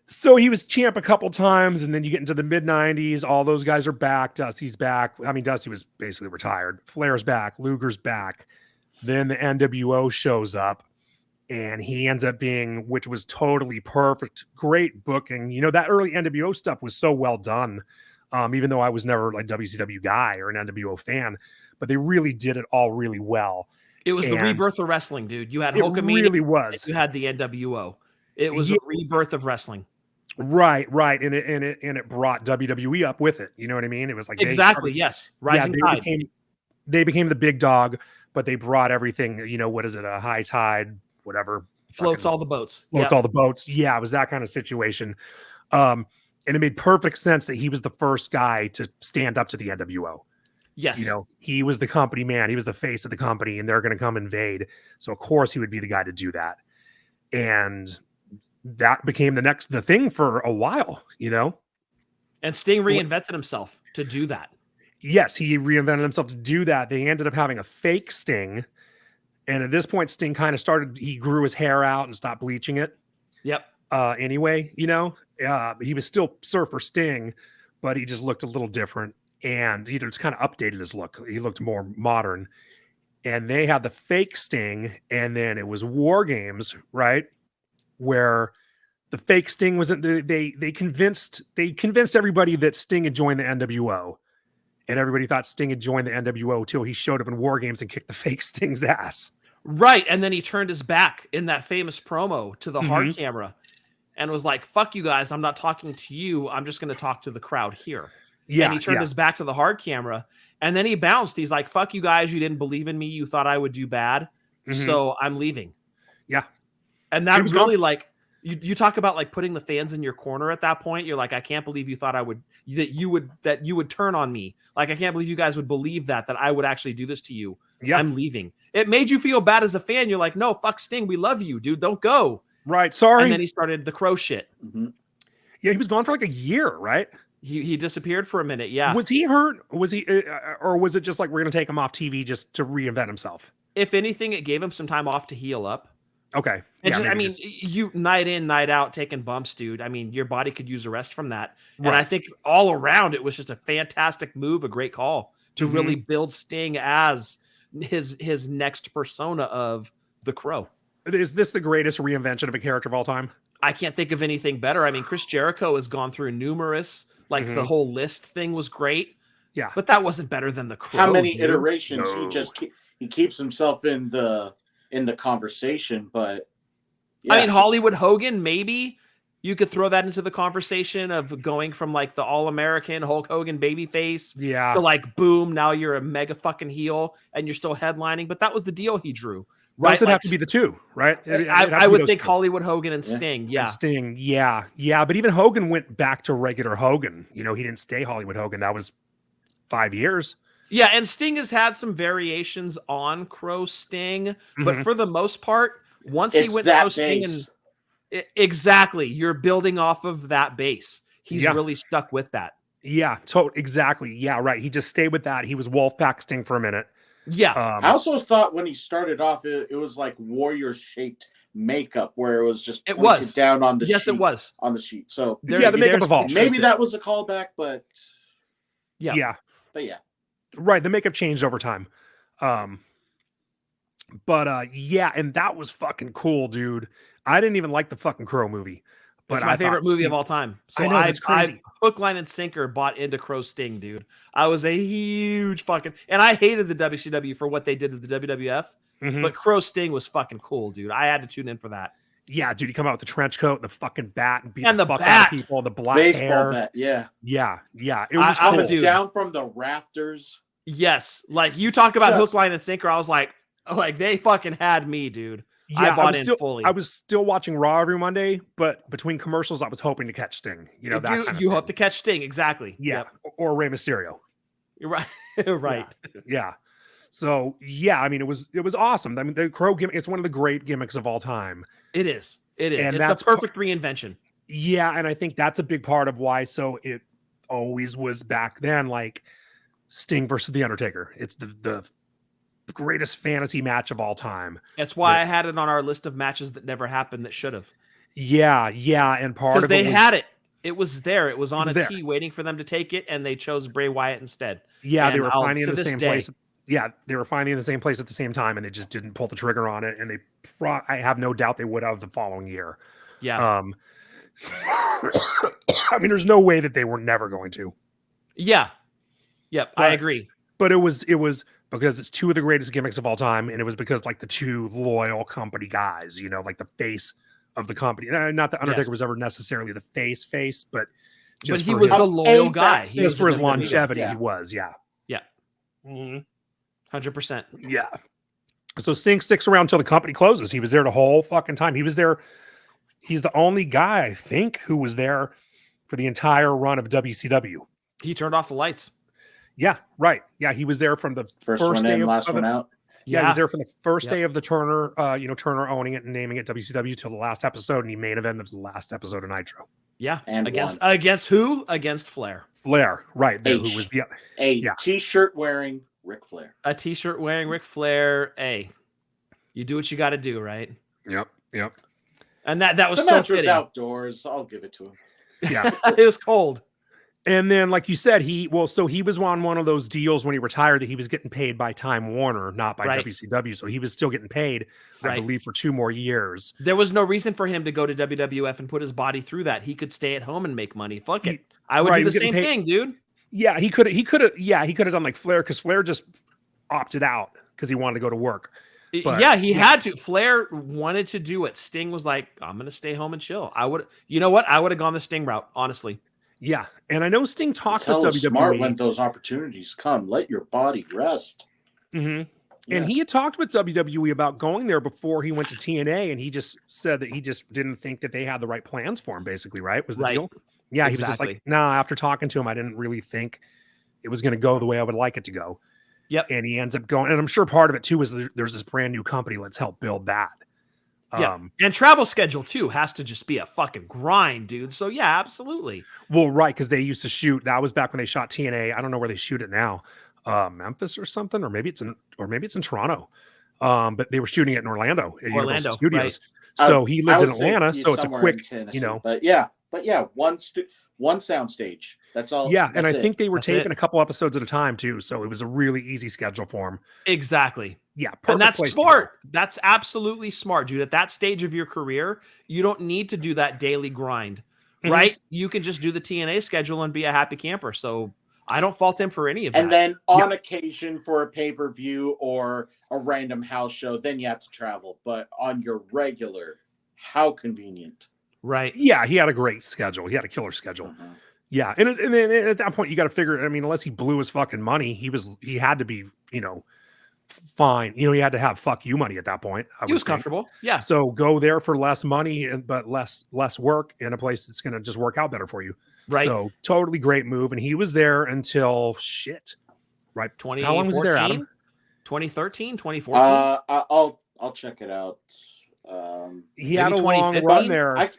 So he was champ a couple times, and then you get into the mid 90s. All those guys are back. Dusty's back. I mean, Dusty was basically retired. Flair's back. Luger's back. Then the NWO shows up, and he ends up being, which was totally perfect. Great booking. You know, that early NWO stuff was so well done. Even though I was never like WCW guy or an NWO fan, but they really did it all really well. It was the rebirth of wrestling, dude. You had Hulkamania. It really was. You had the NWO. It was a rebirth of wrestling. Right. And it brought WWE up with it. You know what I mean? It was like yes. Rising tide. They became the big dog, but they brought everything, you know, what is it? A high tide, whatever. Floats all the boats. Floats all the boats. Yeah, it was that kind of situation. And it made perfect sense that he was the first guy to stand up to the NWO. Yes. You know, he was the company man. He was the face of the company, and they're going to come invade. So, of course, he would be the guy to do that. And that became the thing for a while, you know? And Sting reinvented himself to do that. Yes, he reinvented himself to do that. They ended up having a fake Sting. And at this point, Sting kind of he grew his hair out and stopped bleaching it. Yep. Anyway, you know, he was still Surfer Sting, but he just looked a little different. And he just kind of updated his look. He looked more modern. And they had the fake Sting, and then it was War Games, right? Where the fake Sting wasn't. They convinced everybody that Sting had joined the NWO, and everybody thought Sting had joined the NWO till he showed up in War Games and kicked the fake Sting's ass. Right, and then he turned his back in that famous promo to the hard camera, and was like, "Fuck you guys! I'm not talking to you. I'm just going to talk to the crowd here." Yeah, and he turned his back to the hard camera, and then he bounced. He's like, "Fuck you guys! You didn't believe in me. You thought I would do bad, so I'm leaving." Yeah, and that was really like you talk about like putting the fans in your corner at that point. You're like, "I can't believe you thought that you would turn on me. Like, I can't believe you guys would believe that I would actually do this to you. Yeah, I'm leaving." It made you feel bad as a fan. You're like, "No, fuck Sting. We love you, dude. Don't go." Right. Sorry. And then he started the Crow shit. Yeah, he was gone for like a year, right? He disappeared for a minute. Yeah. Was he hurt? Was he, or was it just like we're gonna take him off TV just to reinvent himself? If anything, it gave him some time off to heal up. Okay. And you night in, night out taking bumps, dude. I mean, your body could use a rest from that. Right. And I think all around it was just a fantastic move, a great call to really build Sting as his next persona of the Crow. Is this the greatest reinvention of a character of all time? I can't think of anything better. I mean, Chris Jericho has gone through numerous. Like the whole list thing was great. Yeah. But that wasn't better than the Crow. How many iterations he keeps himself in the conversation, but yeah, I mean, Hollywood Hogan, maybe you could throw that into the conversation of going from like the all-American Hulk Hogan babyface to like, boom, now you're a mega fucking heel and you're still headlining. But that was the deal he drew. Right? Does it have to be the two, right? I would think Hollywood Hogan and Sting. Yeah. And Sting. Yeah. Yeah. But even Hogan went back to regular Hogan. You know, he didn't stay Hollywood Hogan. That was 5 years. Yeah. And Sting has had some variations on Crow Sting, but for the most part, once he went Crow Sting, exactly, you're building off of that base. He's really stuck with that. Yeah. Exactly. Yeah. Right. He just stayed with that. He was Wolfpack Sting for a minute. Yeah. I also thought when he started off, it was like warrior-shaped makeup where it was just pointed down on the sheet. Yes, it was. On the sheet. So the makeup evolved. Maybe that was a callback, but yeah. But yeah. Right. The makeup changed over time. But yeah, and that was fucking cool, dude. I didn't even like the fucking Crow movie. But it's my favorite movie of all time. So I know, that's crazy. I hook, line, and sinker bought into Crow Sting, dude. I was a huge fucking... And I hated the WCW for what they did to the WWF. But Crow Sting was fucking cool, dude. I had to tune in for that. Yeah, dude, he come out with the trench coat and the fucking bat and beat And the the fuck out bat. of people, the black Baseball hair. bat, yeah. Yeah. It I- was I'm a cool. dude. Down from the rafters. Yes, like you talk about Just- hook, line, and sinker. I was like they fucking had me, dude. Yeah, I bought was in still, fully. I was still watching Raw every Monday, but between commercials, I was hoping to catch Sting. You know, that you kind of you thing. hope to catch Sting, exactly. Yeah, or Rey Mysterio. You're right. Right. Yeah. So yeah, I mean, it was awesome. I mean, the Crow gimmick, it's one of the great gimmicks of all time. It is. It is. And It's that's a perfect reinvention. Yeah, and I think that's a big part of why. So it always was back then, like Sting versus the Undertaker. It's the greatest fantasy match of all time. That's why Yeah. I had it on our list of matches that never happened that should have. Yeah, and part Because of they it was, had it. It was there. It was on was a there. tee waiting for them to take it, and they chose Bray Wyatt instead. Yeah, they and were I'll- finally in to the this same day- place. Yeah, they were finally in the same place at the same time, and they just didn't pull the trigger on it. And I have no doubt they would have the following year. Yeah. I mean, there's no way that they were never going to. Yeah. Yep. I But- agree. But it was because it's two of the greatest gimmicks of all time, and it was because like the two loyal company guys, you know, like the face of the company. Not that Undertaker Yes. was ever necessarily the face, but But just he for was his, the loyal A guy. backstage He was just for his the- longevity, Yeah. he was, yeah. Yeah. Mhm. 100%. Yeah. So Sting sticks around until the company closes. He was there the whole fucking time. He was there. He's the only guy, I think, who was there for the entire run of WCW. He turned off the lights. Yeah, right. Yeah, he was there from the First, First one day in, of- last of one it. out. Yeah, he was there from the first Yep. day of the Turner, Turner owning it and naming it WCW till the last episode, and he main evented the last episode of Nitro. Yeah. And against who? Against Flair. Flair, right there, who H. was the A Yeah. t-shirt wearing Ric Flair. A t-shirt wearing Ric Flair. Hey, you do what you got to do, right? Yep. And that was The so match was fitting. outdoors. I'll give it to him. Yeah. It was cold. And then, like you said, he was on one of those deals when he retired that he was getting paid by Time Warner, not by Right. WCW. So he was still getting paid, I Right. believe, for 2 more years. There was no reason for him to go to WWF and put his body through that. He could stay at home and make money. Fuck it. I would right, do he the was getting same paid- thing, dude. Yeah, he could have done like Flair, because Flair just opted out because he wanted to go to work. But, Yeah, he yes. had to. Flair wanted to do it. Sting was like, I'm going to stay home and chill. You know what? I would have gone the Sting route, honestly. Yeah, and I know Sting talked Tell with him smart when WWE. those opportunities come. Let your body rest. Mhm. Yeah. And he had talked with WWE about going there before he went to TNA, and he just said that he just didn't think that they had the right plans for him, basically, right? Was the Right. deal? Yeah, he was just Exactly. like, no, after talking to him, I didn't really think it was going to go the way I would like it to go. Yep. And he ends up going, and I'm sure part of it too is there's this brand new company. Let's help build that. Yeah. And travel schedule, too, has to just be a fucking grind, dude. So, yeah, absolutely. Well, right, because they used to shoot. That was back when they shot TNA. I don't know where they shoot it now, Memphis or something, or maybe it's in Toronto. But they were shooting it in Orlando at Universal Orlando, Studios. So he lived I in would say Atlanta, he's so it's a somewhere quick, in Tennessee. you know. But yeah, one soundstage. That's all. Yeah, and I that's it. think they were That's taping it. a couple episodes at a time too, so it was a really easy schedule for him. Exactly. Yeah, And perfect that's place to go. smart. That's absolutely smart, dude. At that stage of your career, you don't need to do that daily grind, Mhm. right? You can just do the TNA schedule and be a happy camper. So I don't fault him for any of that. And then on occasion for a pay-per-view or a random house show, then you have to travel. But on your regular, how convenient. right. Yeah, he had a great schedule. He had a killer schedule. Uh-huh. Yeah, and then at that point, you got to figure. I mean, unless he blew his fucking money, he had to be, fine. He had to have fuck you money at that point. I He would was think. comfortable. Yeah. So go there for less money, but less work in a place that's going to just work out better for you. Right. So totally great move, and he was there until shit. Right. 2014, How long was he there, Adam? 2013, 2014. I'll check it out. He had a Maybe long 2015? run there.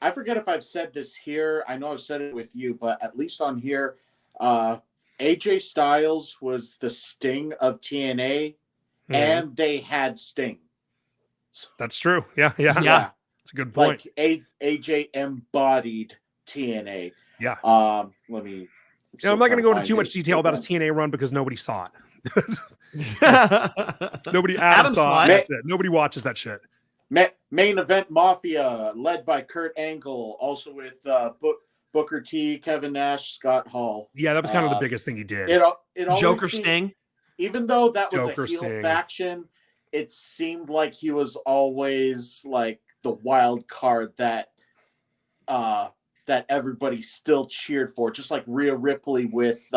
I forget if I've said this here. I know I've said it with you, but at least on here, AJ Styles was the Sting of TNA, Mhm. and they had Sting. That's true. Yeah. Yeah. It's a good point. Like AJ embodied TNA. Yeah. Let me. I'm not going to go into too much detail about his TNA run because nobody saw it. Nobody Adam saw it. it. That's it. Nobody watches that shit. Main Event Mafia, led by Kurt Angle, also with Booker T, Kevin Nash, Scott Hall. Yeah, that was kind of the biggest thing he did. It always Joker seemed- Sting. Even though that was Joker a heel Sting. faction, it seemed like he was always like the wild card that that everybody still cheered for, just like Rhea Ripley with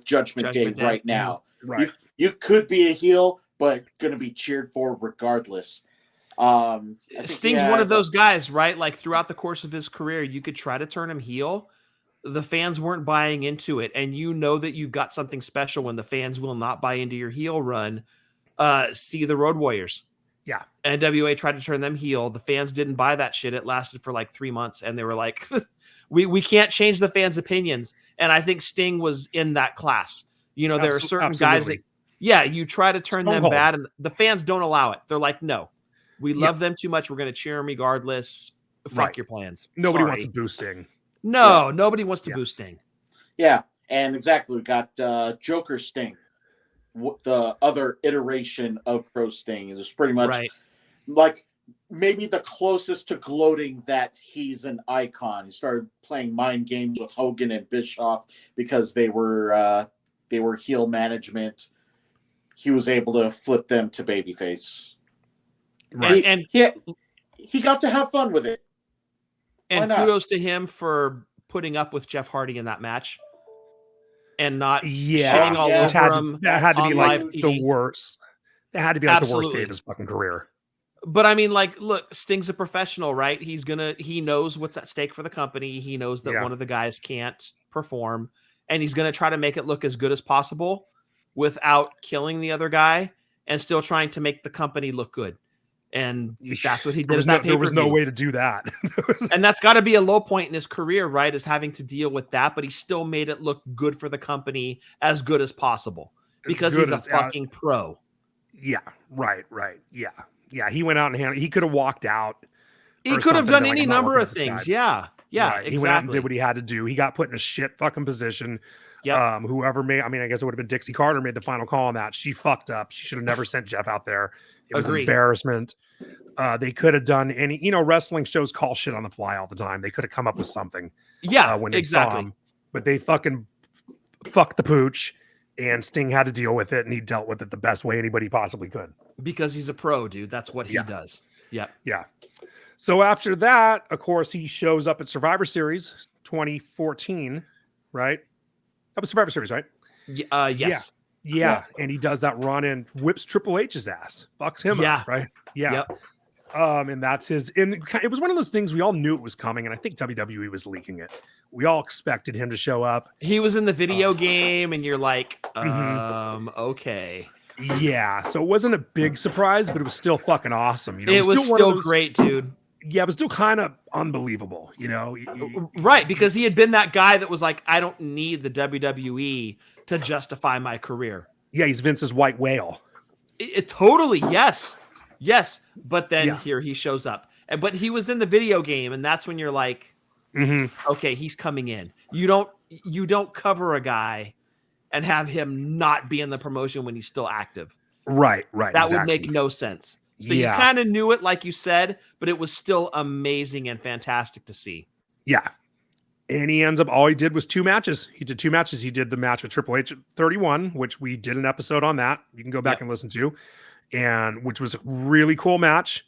Judgment Day Day. right now. Right. You could be a heel, but going to be cheered for regardless. I think Sting's one of those guys, right? Like throughout the course of his career, you could try to turn him heel. The fans weren't buying into it. And you know that you've got something special when the fans will not buy into your heel run. See the Road Warriors. Yeah. NWA tried to turn them heel. The fans didn't buy that shit. It lasted for like 3 months. And they were like, we can't change the fans' opinions. And I think Sting was in that class. You know, there are certain guys that, you try to turn them bad and the fans don't allow it. They're like, no, we love them too much. We're going to cheer them regardless. Fuck your plans. Nobody wants to boo Sting. No, nobody wants to boo Sting. Yeah, and exactly. We got Joker Sting, the other iteration of Pro Sting. It was pretty much like maybe the closest to gloating that he's an icon. He started playing mind games with Hogan and Bischoff because they were heel management. He was able to flip them to babyface. Right. And he got to have fun with it. And kudos to him for putting up with Jeff Hardy in that match and not shitting all over him. That had to be like TV. the worst. That had to be like the worst day of his fucking career. But I mean, like, look, Sting's a professional, right? He knows what's at stake for the company. He knows that one of the guys can't perform, and he's going to try to make it look as good as possible without killing the other guy and still trying to make the company look good. And that's what he did. There was no way to do that. And that's got to be a low point in his career, right? Is having to deal with that, but he still made it look good for the company, as good as possible, because he's a fucking pro. Yeah, right. Yeah, he went out and he could have walked out. He could have done any number of things. Yeah, exactly. He went out and did what he had to do. He got put in a shit fucking position. Yeah. Whoever I guess it would have been Dixie Carter made the final call on that. She fucked up. She should have never sent Jeff out there. It was an embarrassment. They could have done any, wrestling shows call shit on the fly all the time. They could have come up with something. Yeah, when they saw him, but they fucking fucked the pooch, and Sting had to deal with it, and he dealt with it the best way anybody possibly could. Because he's a pro, dude. That's what he does. Yeah. Yeah. So after that, of course, he shows up at Survivor Series 2014, right? That was Survivor Series, right? Yes. Yeah. And he does that run and whips Triple H's ass. Fucks him up, right? Yeah. Yep. And that's and it was one of those things we all knew it was coming, and I think WWE was leaking it. We all expected him to show up. He was in the video game, and you're like, okay. Yeah. So it wasn't a big surprise, but it was still fucking awesome. It was still great, dude. Yeah, but still kind of unbelievable, Right, because he had been that guy that was like, I don't need the WWE to justify my career. Yeah, he's Vince's white whale. It totally, yes. But then here he shows up. But he was in the video game, and that's when you're like, okay, he's coming in. You don't cover a guy and have him not be in the promotion when he's still active. Right. That would make no sense. So you kind of knew it, like you said, but it was still amazing and fantastic to see. Yeah. And he ends up, all he did was 2 matches. He did 2 matches. He did the match with Triple H at 31, which we did an episode on that. You can go back and listen to, and which was a really cool match.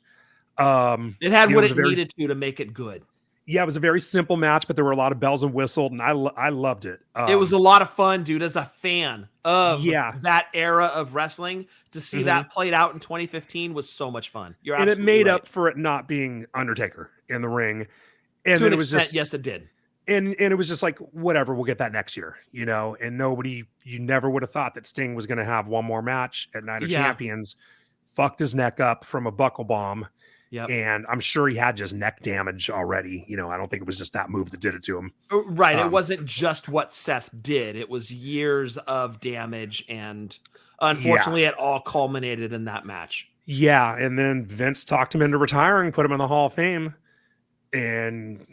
It had what it needed to make it good. Yeah, it was a very simple match, but there were a lot of bells and whistles, and I loved it. It was a lot of fun, dude, as a fan of that era of wrestling. To see that played out in 2015 was so much fun. And it made up for it not being Undertaker in the ring. And to then an it was extent, just, yes, it did. And it was just like, whatever, we'll get that next year, and you never would have thought that Sting was going to have one more match at Night of Champions, fucked his neck up from a buckle bomb. Yep. And I'm sure he had just neck damage already. I don't think it was just that move that did it to him. Right. It wasn't just what Seth did. It was years of damage. And unfortunately, it all culminated in that match. Yeah. And then Vince talked him into retiring, put him in the Hall of Fame. And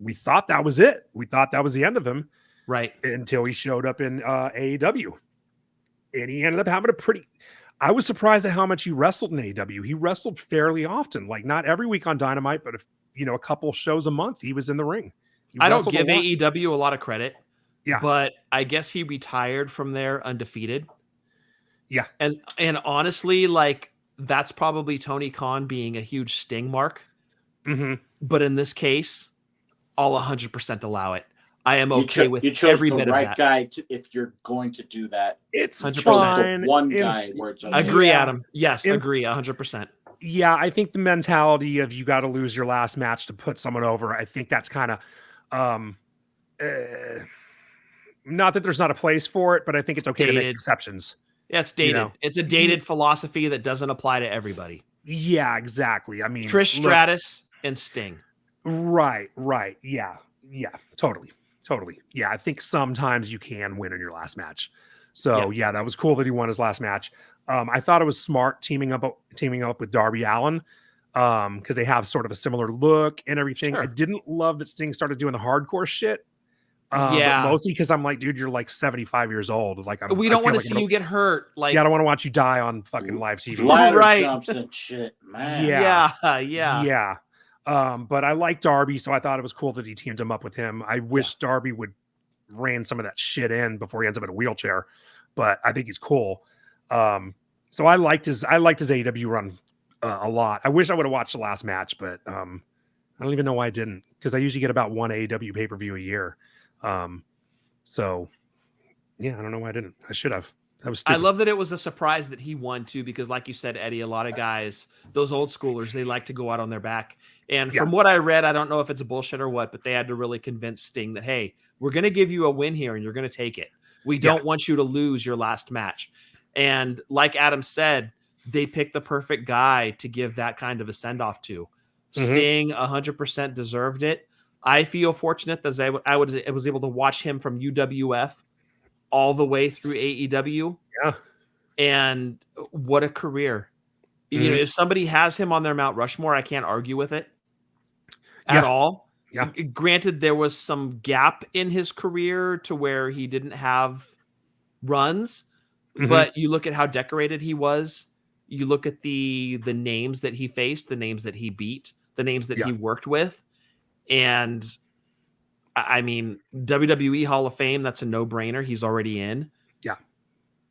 we thought that was it. We thought that was the end of him. Right. Until he showed up in AEW. And he ended up having I was surprised at how much he wrestled in AEW. He wrestled fairly often, like not every week on Dynamite, but a couple shows a month, he was in the ring. I don't give AEW a lot of credit. Yeah. But I guess he retired from there undefeated. Yeah. And honestly, like that's probably Tony Khan being a huge Sting mark hmm But in this case, I'll 100% allow it. I am You okay with you chose every the bit right of that. guy if you're going to do that. It's 100%. You chose fine. the one In- guy where it's okay. Agree, Yeah. Adam. Yes, In- agree 100%. Yeah, I think the mentality of you got to lose your last match to put someone over, I think that's kind of not that there's not a place for it, but I think it's okay to make Dated. exceptions. Yeah, it's dated. know. It's a dated philosophy that doesn't apply to everybody. Yeah, exactly. I mean, Trish look, Stratus and Sting. right. Yeah, totally. Yeah, I think sometimes you can win in your last match. So yeah, that was cool that he won his last match. I thought it was smart teaming up with Darby Allin because they have sort of a similar look and everything. Sure. I didn't love that Sting started doing the hardcore shit. Yeah. But mostly because I'm like, dude, you're like 75 years old. Like, We don't want to see you get hurt. Like, yeah, I don't want to watch you die on fucking live TV. Ladder Right. jumps and shit, man. yeah. But I like Darby, so I thought it was cool that he teamed him up with him. I wish Darby would rein some of that shit in before he ends up in a wheelchair, but I think he's cool. So I liked his AEW run a lot. I wish I would have watched the last match, but I don't even know why I didn't, because I usually get about one AEW pay-per-view a year. So yeah, I don't know why I didn't. I should have. That was stupid. I love that it was a surprise that he won too, because like you said, Eddie, a lot of guys, those old schoolers, they like to go out on their back. And from what I read, I don't know if it's a bullshit or what, but they had to really convince Sting that, hey, we're going to give you a win here and you're going to take it. We don't want you to lose your last match. And like Adam said, they picked the perfect guy to give that kind of a send-off to. Sting 100% deserved it. I feel fortunate that I was able to watch him from UWF all the way through AEW. Yeah. And what a career. You know, if somebody has him on their Mount Rushmore, I can't argue with it at all. Yeah. Granted, there was some gap in his career to where he didn't have runs, but you look at how decorated he was. You look at the names that he faced, the names that he beat, the names that he worked with. And I mean, WWE Hall of Fame, that's a no-brainer. He's already in. Yeah.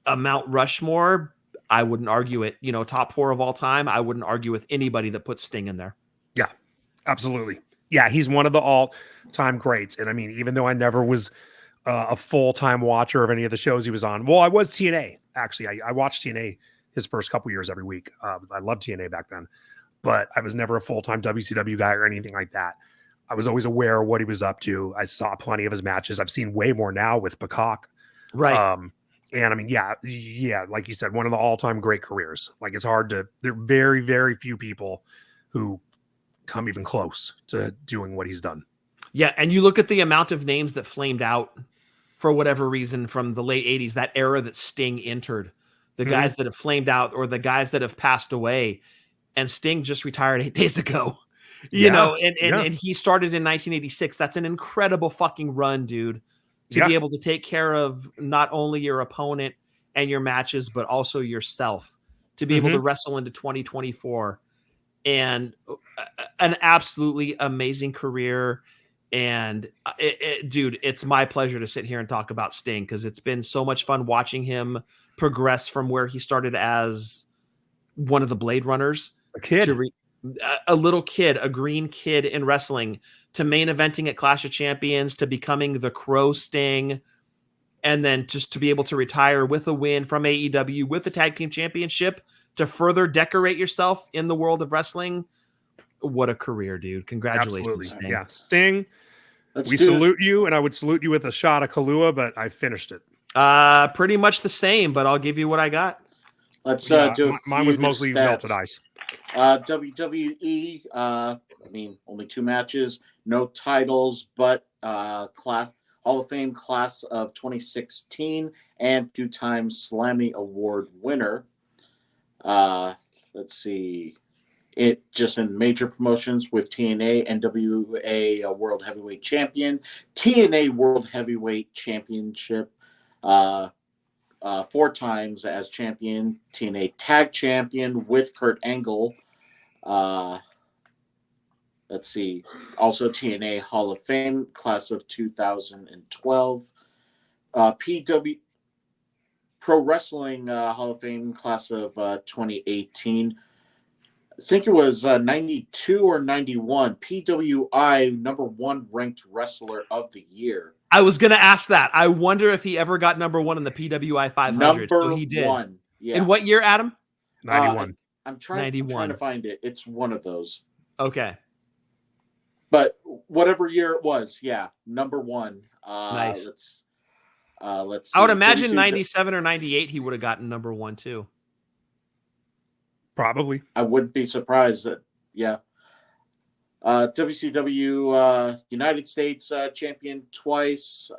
A Mount Rushmore, I wouldn't argue it. You know, top 4 of all time, I wouldn't argue with anybody that puts Sting in there. Yeah, absolutely. Yeah, he's one of the all-time greats. And I mean, even though I never was a full-time watcher of any of the shows he was on, well, I was TNA, actually. I watched TNA his first couple years every week. I loved TNA back then, but I was never a full-time WCW guy or anything like that. I was always aware of what he was up to. I saw plenty of his matches. I've seen way more now with Peacock. Right. And I mean, yeah, like you said, one of the all-time great careers. Like, it's hard to, there are very, very few people who come even close to doing what he's done. Yeah, and you look at the amount of names that flamed out for whatever reason from the late 80s, that era that Sting entered, the guys that have flamed out or the guys that have passed away, and Sting just retired 8 days ago. You know, and he started in 1986. That's an incredible fucking run, dude. To be able to take care of not only your opponent and your matches, but also yourself. To be able to wrestle into 2024. And an absolutely amazing career. And dude, it's my pleasure to sit here and talk about Sting, because it's been so much fun watching him progress from where he started as one of the Blade Runners. A kid. A little kid, a green kid in wrestling, to main eventing at Clash of Champions, to becoming the Crow Sting, and then just to be able to retire with a win from AEW with the Tag Team Championship to further decorate yourself in the world of wrestling. What a career, dude. Congratulations, Absolutely. Sting. Yeah, Sting, we do salute you, and I would salute you with a shot of Kahlua, but I finished it. Pretty much the same, but I'll give you what I got. Let's Yeah, do mine was mostly melted ice. WWE, I mean, only 2 matches, no titles, but Hall of Fame class of 2016 and 2-time Slammy Award winner. Let's see. It just in major promotions with TNA, NWA World Heavyweight Champion, TNA World Heavyweight Championship, 4 times as champion, TNA Tag Champion with Kurt Angle. Let's see. Also TNA Hall of Fame, class of 2012. PW Pro Wrestling Hall of Fame, class of 2018. I think it was 92 or 91. PWI #1 ranked wrestler of the year. I was gonna ask that. I wonder if he ever got #1 in the PWI 500. Number So he did. one. Yeah. In what year, Adam? 91. I'm trying to find it. It's one of those. Okay. But whatever year it was, yeah, #1. Nice. Let's I would see. imagine WCW 97 or 98 he would have gotten #1 too. Probably. I wouldn't be surprised that, yeah. WCW United States champion twice.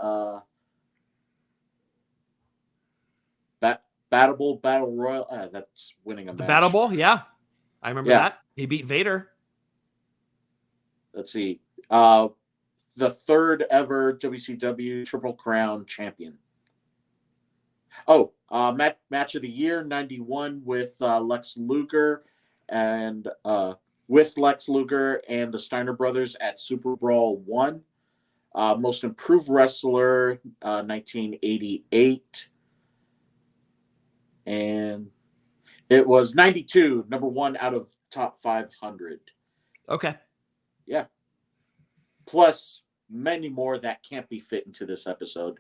Battle Royal. That's winning a The match. Battle Bowl, yeah. I remember that. He beat Vader. Let's see. The third ever WCW Triple Crown champion. Oh, match of the year 91 with Lex Luger and the Steiner Brothers at Super Brawl 1. Most Improved Wrestler 1988. And it was 92, #1 out of top 500. Okay. Yeah. Plus many more that can't be fit into this episode.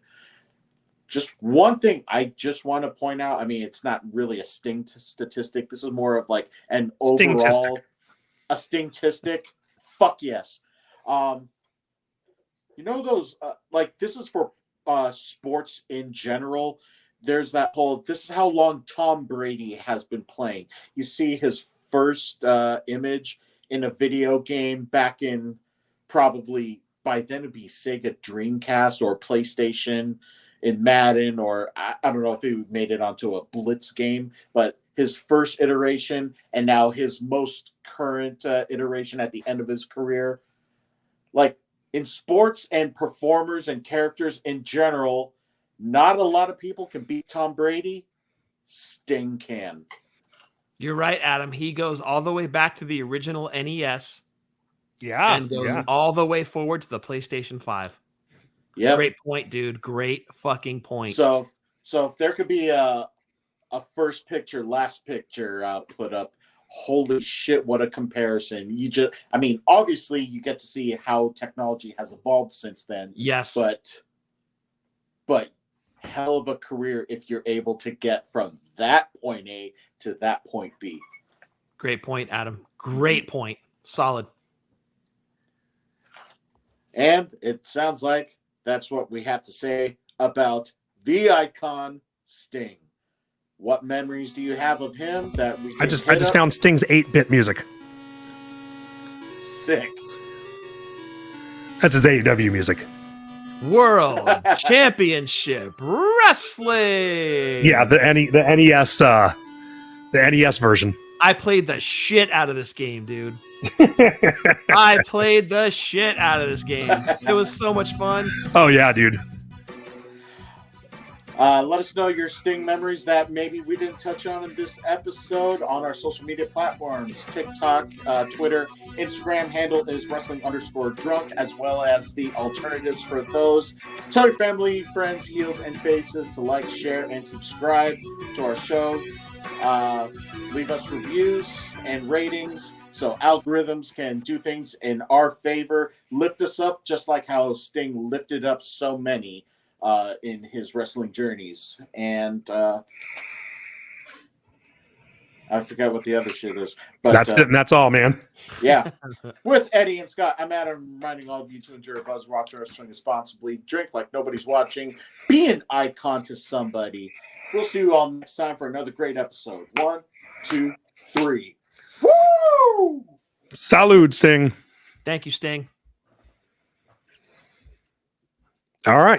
Just one thing I just want to point out. I mean, it's not really a Sting statistic. This is more of like an overall a Sting-tistic. Fuck yes. You know those like this is for sports in general. There's that whole, this is how long Tom Brady has been playing. You see his first image in a video game back in probably, by then it'd be Sega Dreamcast or PlayStation in Madden, or I don't know if he made it onto a Blitz game, but his first iteration and now his most current iteration at the end of his career. Like in sports and performers and characters in general, not a lot of people can beat Tom Brady. Sting can. You're right, Adam. He goes all the way back to the original NES. Yeah. And goes all the way forward to the PlayStation 5. Yeah. Great point, dude. Great fucking point. So if there could be a first picture, last picture put up, holy shit, what a comparison. Obviously you get to see how technology has evolved since then. Yes. But hell of a career if you're able to get from that point A to that point B. Great point, Adam. Great point. Solid. And it sounds like that's what we have to say about the icon Sting. What memories do you have of him that we I just found Sting's 8-bit music. Sick. That's his AEW music. World Championship Wrestling. Yeah, the NES version. I played the shit out of this game, dude. I played the shit out of this game. It was so much fun. Oh yeah, dude. Let us know your Sting memories that maybe we didn't touch on in this episode on our social media platforms. TikTok, Twitter, Instagram handle is wrestling_drunk, as well as the alternatives for those. Tell your family, friends, heels, and faces to like, share, and subscribe to our show. Leave us reviews and ratings so algorithms can do things in our favor. Lift us up just like how Sting lifted up so many in his wrestling journeys. And I forgot what the other shit is. But that's it, and that's all, man. Yeah. With Eddie and Scott, I'm Adam, reminding all of you to enjoy your buzz, watch wrestling responsibly, drink like nobody's watching, be an icon to somebody. We'll see you all next time for another great episode. 1, 2, 3. Woo! Salud, Sting. Thank you, Sting. All right.